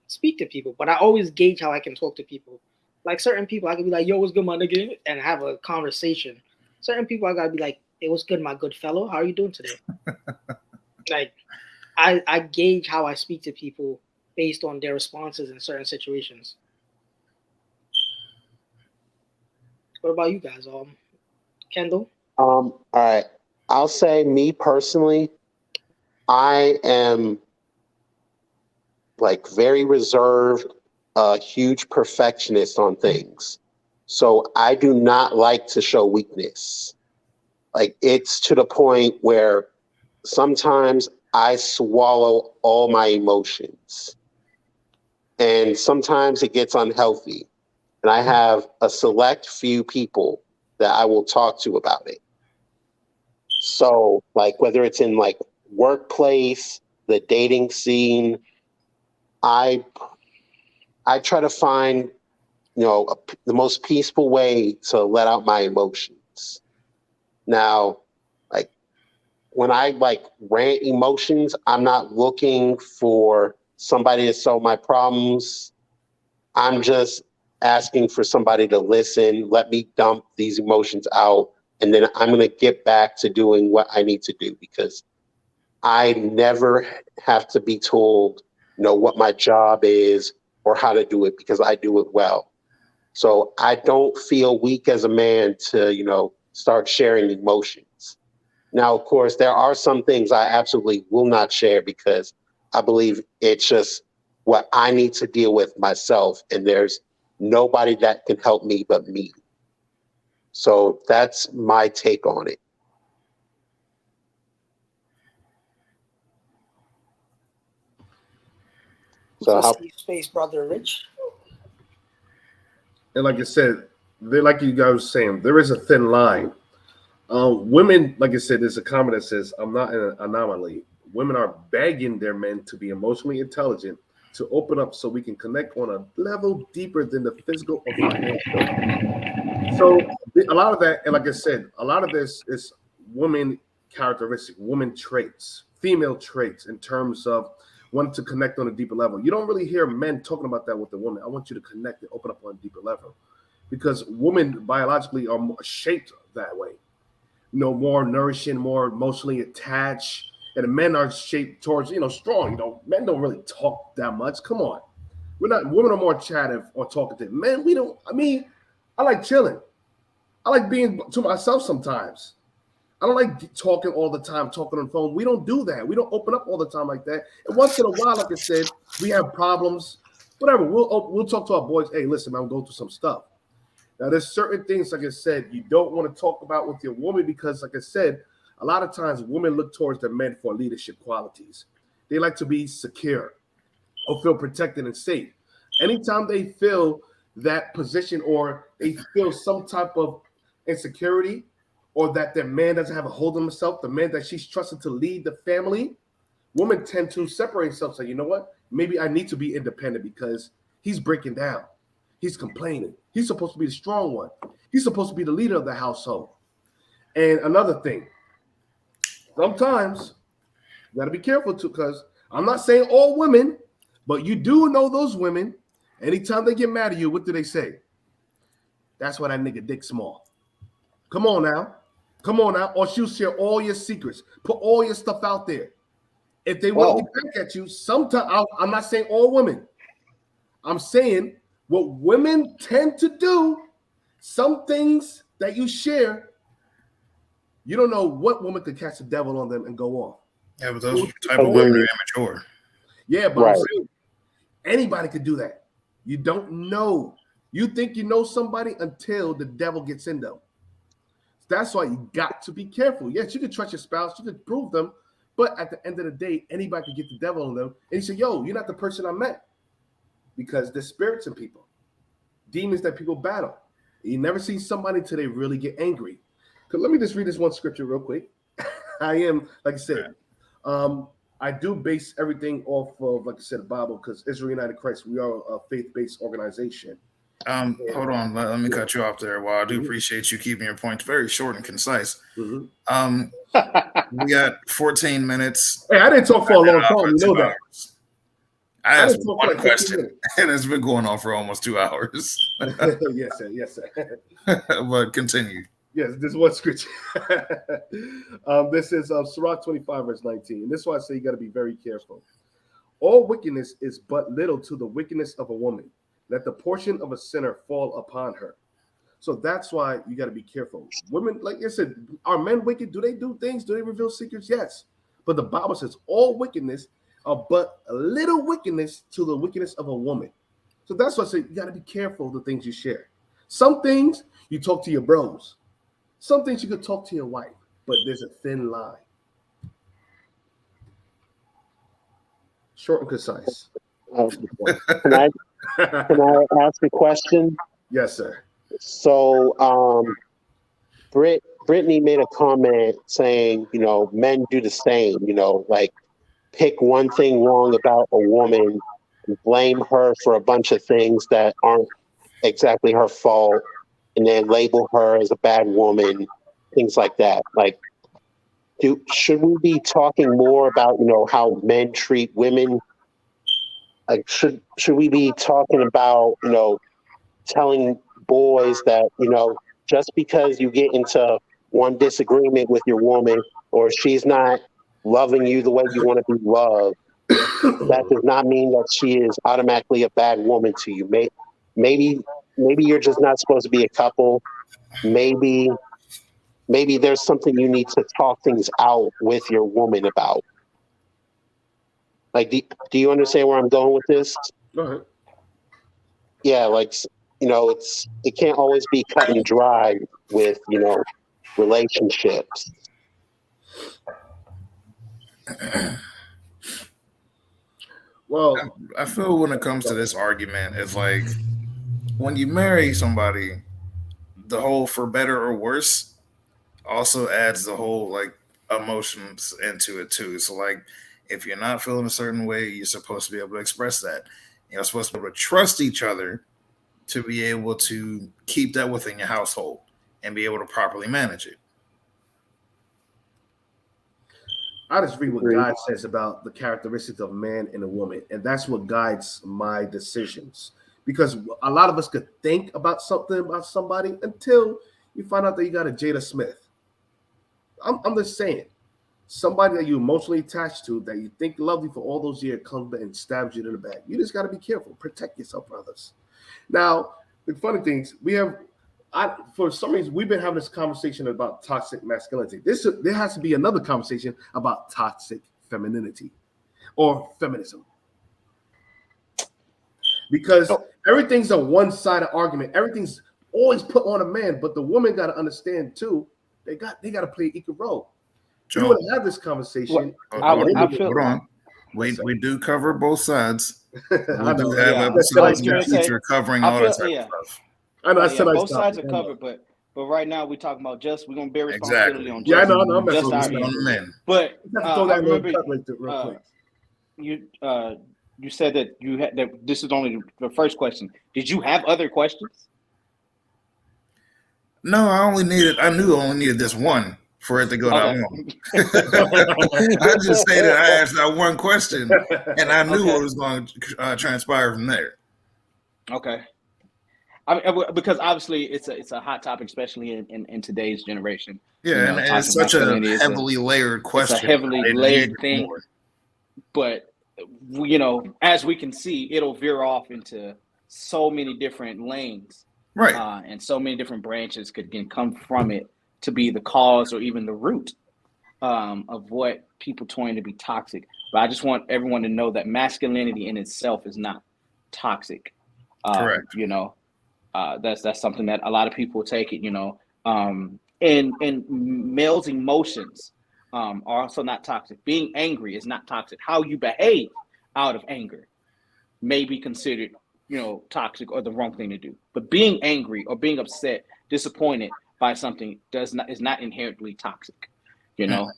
speak to people. But I always gauge how I can talk to people. Like, certain people, I can be like, "Yo, what's good, my nigga?" and have a conversation. Certain people, I gotta be like, "Hey, what's good, my good fellow? How are you doing today?" Like, I gauge how I speak to people based on their responses in certain situations. What about you guys? Kendall? All right. I'll say, me personally, I am like very reserved, a huge perfectionist on things. So I do not like to show weakness. Like, it's to the point where sometimes I swallow all my emotions. And sometimes it gets unhealthy. And I have a select few people that I will talk to about it. So, like, whether it's in like workplace, the dating scene, I try to find, the most peaceful way to let out my emotions. Now, like, when I like rant emotions, I'm not looking for somebody to solve my problems. I'm just asking for somebody to listen, let me dump these emotions out, and then I'm going to get back to doing what I need to do, because I never have to be told, what my job is or how to do it, because I do it well. So I don't feel weak as a man to, start sharing emotions. Now, of course, there are some things I absolutely will not share, because I believe it's just what I need to deal with myself, and there's nobody that can help me but me. So that's my take on it. So how? Safe space, brother Rich. And like I said, like you guys were saying, there is a thin line. Women, like I said, there's a comment that says, "I'm not an anomaly." Women are begging their men to be emotionally intelligent, to open up so we can connect on a level deeper than the physical or financial. So a lot of that, and like I said, a lot of this is woman characteristic, woman traits, female traits in terms of wanting to connect on a deeper level. You don't really hear men talking about that with the woman. I want you to connect and open up on a deeper level, because women biologically are more shaped that way. More nourishing, more emotionally attached. And the men are shaped towards, strong. Men don't really talk that much. Come on. Women are more chattive or talkative. Men, we don't. I mean, I like chilling. I like being to myself sometimes. I don't like talking all the time, talking on the phone. We don't do that. We don't open up all the time like that. And once in a while, like I said, we have problems. Whatever. We'll talk to our boys. Hey, listen, I'm going through some stuff. Now, there's certain things, like I said, you don't want to talk about with your woman because, like I said, a lot of times women look towards their men for leadership qualities. They like to be secure or feel protected and safe. Anytime they feel that position or they feel some type of insecurity or that their man doesn't have a hold on himself, the man that she's trusted to lead the family, women tend to separate themselves. Say, you know what? Maybe I need to be independent because he's breaking down. He's complaining. He's supposed to be the strong one. He's supposed to be the leader of the household. And another thing, sometimes you got to be careful too, because I'm not saying all women, but you do know those women. Anytime they get mad at you, what do they say? That's why that nigga dick small. Come on now. Or she'll share all your secrets. Put all your stuff out there. If they want to get back at you, sometimes, I'm not saying all women. I'm saying what women tend to do, some things that you share, you don't know what woman could catch the devil on them and go off. Yeah, but those type of women are immature. Yeah, but I'm saying anybody could do that. You don't know. You think you know somebody until the devil gets in them. That's why you got to be careful. Yes, you can trust your spouse, you can prove them, but at the end of the day, anybody can get the devil on them. And you say, yo, you're not the person I met. Because there's spirits in people, demons that people battle. You never see somebody until they really get angry. Let me just read this one scripture real quick. I am, like I said, I do base everything off of, like I said, the Bible, because Israel United Christ, we are a faith-based organization. Hold on, let me cut you off there. While I do appreciate you keeping your points very short and concise. We got 14 minutes. Hey, I didn't talk for a long time. You know that. I asked one question, and it's been going on for almost 2 hours. Yes, sir. But continue. Yes, this is one scripture. This is Sirach 25, verse 19. This is why I say you got to be very careful. All wickedness is but little to the wickedness of a woman. Let the portion of a sinner fall upon her. So that's why you got to be careful. Women, like I said, are men wicked? Do they do things? Do they reveal secrets? Yes. But the Bible says all wickedness are but a little wickedness to the wickedness of a woman. So that's why I say you got to be careful of the things you share. Some things you talk to your bros. Some things you could talk to your wife, but there's a thin line. Short and concise. Can I ask a question? Yes, sir. So, Brittany made a comment saying, men do the same, like pick one thing wrong about a woman and blame her for a bunch of things that aren't exactly her fault, and then label her as a bad woman, things like that. Like, should we be talking more about, how men treat women? Like, should we be talking about, telling boys that, just because you get into one disagreement with your woman or she's not loving you the way you want to be loved, that does not mean that she is automatically a bad woman to you. Maybe you're just not supposed to be a couple. Maybe there's something you need to talk things out with your woman about. Like, do you understand where I'm going with this? Go ahead. Yeah, like, it can't always be cut and dry with, relationships. Well, I feel when it comes to this argument, it's like when you marry somebody, the whole for better or worse also adds the whole like emotions into it too. So like if you're not feeling a certain way, you're supposed to be able to express that. You're supposed to be able to trust each other to be able to keep that within your household and be able to properly manage it. I just read what God says about the characteristics of a man and a woman, and that's what guides my decisions. Because a lot of us could think about something about somebody until you find out that you got a Jada Smith. I'm just saying. somebody that you're emotionally attached to, that you think loved you for all those years, comes and stabs you in the back. You just got to be careful. Protect yourself, brothers. Now, the funny things, for some reason, we've been having this conversation about toxic masculinity. There has to be another conversation about toxic femininity or feminism. Because everything's a one-sided argument. Everything's always put on a man, but the woman got to understand too. They got to play an equal role. Joe, We want to have this conversation. hold on. We do cover both sides. We do have episodes in the future covering all that type of stuff. I know. I said both sides are covered, but right now we're talking about we're gonna bear responsibility on just. Yeah, I know. I'm just messing our with end. men. But I remember real quick. You said that you had that. This is only the first question. Did you have other questions? No, I knew I only needed this one for it to go that long. I just stated I asked that one question, and I knew what was going to transpire from there. Okay. Because obviously it's a hot topic, especially in today's generation. Yeah, and it's such a heavily layered question. It's a heavily layered thing. More. But as we can see, it'll veer off into so many different lanes, right? And so many different branches can come from it to be the cause or even the root of what people trying to be toxic. But I just want everyone to know that masculinity in itself is not toxic. Correct. That's something that a lot of people take it. And males' emotions are also not toxic. Being angry is not toxic. How you behave out of anger may be considered, toxic or the wrong thing to do. But being angry or being upset, disappointed by something is not inherently toxic. And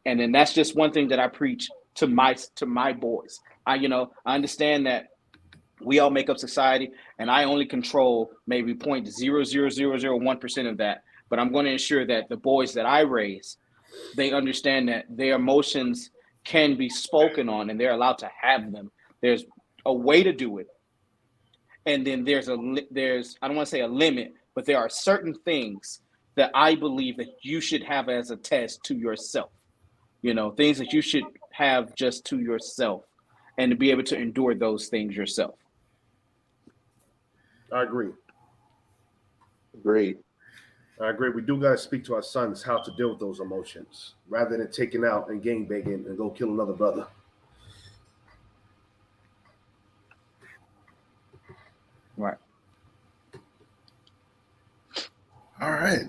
then that's just one thing that I preach to my boys. I understand that we all make up society, and I only control maybe 0.00001% of that. But I'm going to ensure that the boys that I raise, they understand that their emotions can be spoken on, and they're allowed to have them. There's a way to do it, and then there's I don't want to say a limit, but there are certain things that I believe that you should have as a test to yourself. Things that you should have just to yourself, and to be able to endure those things yourself. I agree. Agreed. I agree. We do got to speak to our sons how to deal with those emotions rather than taking out and gang banging and go kill another brother. Right. All right.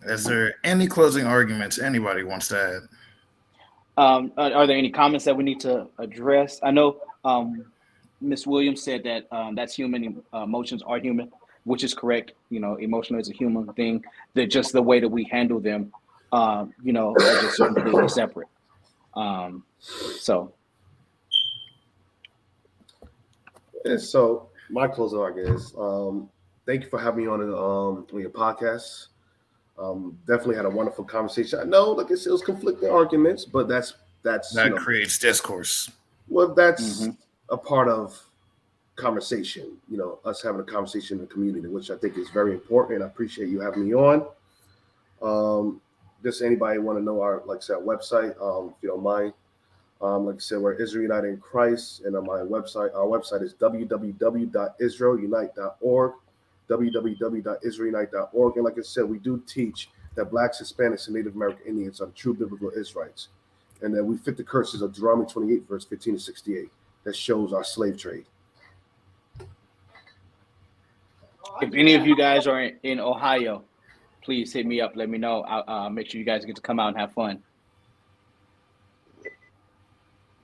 Is there any closing arguments anybody wants to add? Are there any comments that we need to address? I know Ms. Williams said that that's human. Emotions are human, which is correct. Emotion is a human thing. They're just the way that we handle them, are just completely separate. So my closing argument is thank you for having me on your podcast. Definitely had a wonderful conversation. I know, like I said, it was conflicting arguments, but that creates discourse. Well, that's a part of conversation. Us having a conversation in the community, which I think is very important. I appreciate you having me on. Just anybody want to know our website, if you don't mind. Like I said, we're Israel United in Christ, and our website is www.israelunite.org. www.israelunite.org. And like I said, we do teach that Blacks, Hispanics, and Native American Indians are the true biblical Israelites, and that we fit the curses of Deuteronomy 28, verse 15 to 68, that shows our slave trade. If any of you guys are in Ohio, please hit me up. Let me know. I'll make sure you guys get to come out and have fun.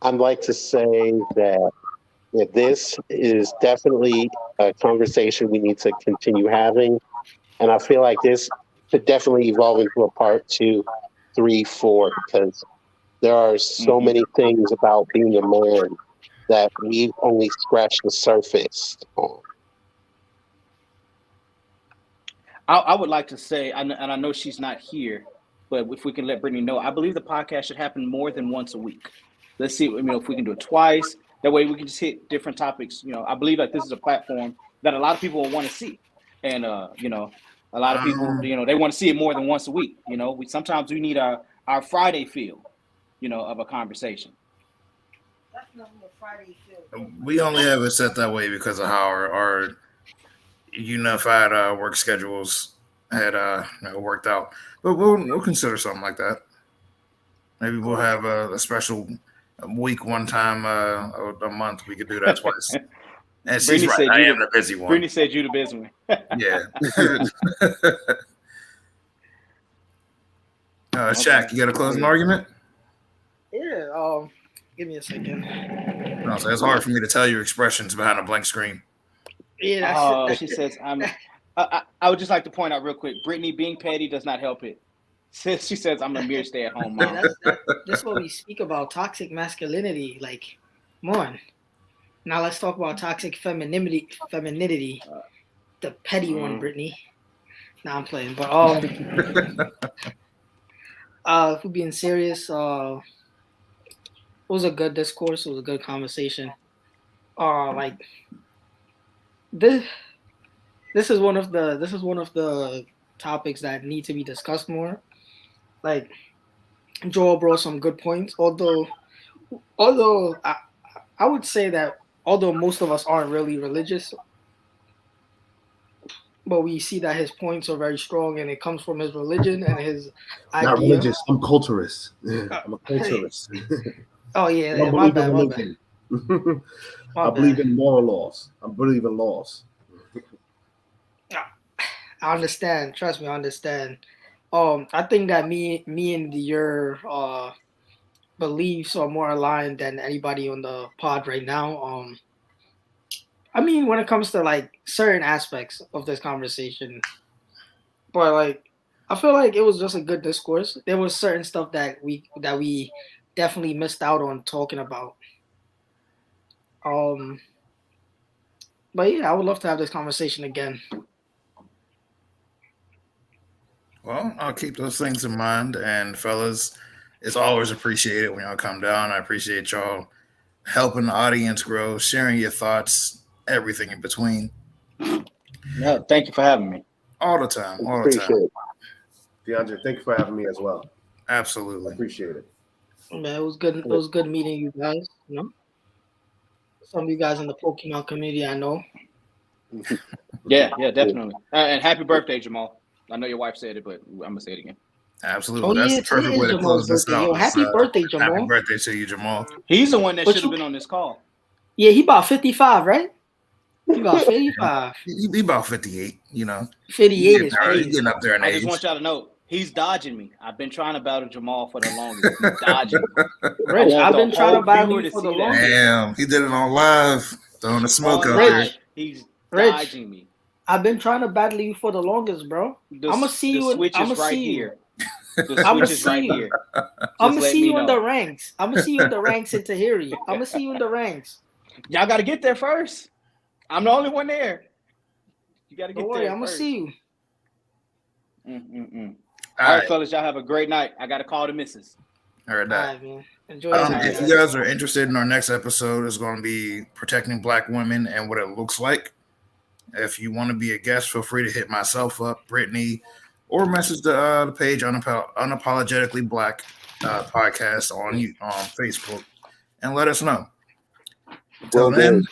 I'd like to say that this is definitely a conversation we need to continue having. And I feel like this could definitely evolve into a part 2, 3, 4, because there are so many things about being a man that we've only scratched the surface on. I would like to say, and I know she's not here, but if we can let Brittany know, I believe the podcast should happen more than once a week. Let's see, if we can do it twice. That way we can just hit different topics. I believe that this is a platform that a lot of people will want to see. And, a lot of people, they want to see it more than once a week. Sometimes we need our our Friday feel, of a conversation. That's not what Friday feels. We only have it set that way because of how our unified work schedules had worked out. But we'll consider something like that. Maybe we'll have a special week one time a month. We could do that twice. And she's Brittany right. said I you am the busy one. Brittany said you the busy one. Yeah. Shaq, you got a closing argument? Yeah. Give me a second. No, so it's hard for me to tell your expressions behind a blank screen. Yeah. She says I would just like to point out real quick, Brittany being petty does not help it. She says I'm a mere stay-at-home mom. That's what we speak about, toxic masculinity. Like, come on. Now let's talk about toxic femininity. The petty one, Brittany. Now I'm playing, but if we're being serious, it was a good discourse. It was a good conversation. Like this is one of the topics that need to be discussed more. Like Joel brought some good points. Although I would say that although most of us aren't really religious, but we see that his points are very strong, and it comes from his religion and his idea. Not religious. I'm culturist. I'm a culturist. Oh yeah, my bad. I believe in moral laws. I believe in laws. I understand. Trust me, I understand. I think that me and your beliefs are more aligned than anybody on the pod right now. I mean, when it comes to like certain aspects of this conversation, but like I feel like it was just a good discourse. There was certain stuff that we definitely missed out on talking about. But yeah, I would love to have this conversation again. Well, I'll keep those things in mind. And fellas, it's always appreciated when y'all come down. I appreciate y'all helping the audience grow, sharing your thoughts, everything in between. No, thank you for having me. All the time. All the Appreciate time. it. DeAndre, thank you for having me as well. I Absolutely. appreciate it. Man, it was good. It was good meeting you guys. You know, some of you guys in the Pokemon community, I know. Yeah, definitely. And happy birthday, Jamal. I know your wife said it, but I'm gonna say it again. Absolutely. Oh, That's yeah, the perfect today way is to close Jamal's this birthday. out. Yo, happy birthday, Jamal. Happy birthday to you, Jamal. He's the one that But should have you- been on this call. Yeah, he about 55, right? He about 55. He about 58, 58 is He's crazy. getting up there in I age. just want y'all to know he's dodging me. I've been trying to battle Jamal for the longest. He's dodging me. Rich, I want I've the been trying whole to battle viewer you to for the see that. longest. Damn, he did it on live. Throwing the smoke On out Rich. there. live, he's Rich. dodging me. I've been trying to battle you for the longest, bro. I'ma see you. The switch I'ma is right see you. here. The I'ma switch is see right you. here. I'ma Just let see me you in know. the ranks. I'ma see you in the ranks in Tahiri. I'ma see you in the ranks. Y'all got to get there first. I'm the only one there. You got to get Don't worry, there I'ma first. see you. All right, fellas, y'all have a great night. I got to call the missus. All right, All that. right, man. Enjoy your night, If you guys are interested in our next episode, it's going to be protecting Black women and what it looks like. If you want to be a guest, feel free to hit myself up, Brittany, or message the page Unapologetically Black Podcast on Facebook, and let us know. Until Will then, do.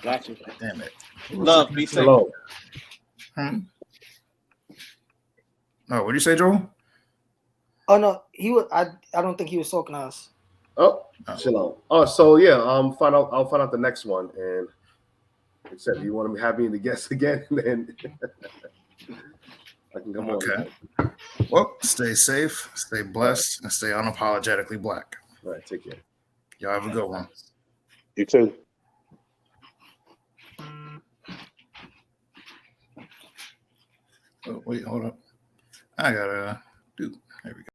Got you. damn it. Love, be safe. Hello. No, what did you say, Joel? Oh no, he was. I don't think he was talking to us. Oh, shalom. Oh, so yeah, I'll find out the next one. And like I said, if you want to have me the guest again, then I can come on. Okay. Well, stay safe, stay blessed, and stay unapologetically Black. All right, take care. Y'all have a good one. You too. Oh, wait, hold up. I gotta do. There we go.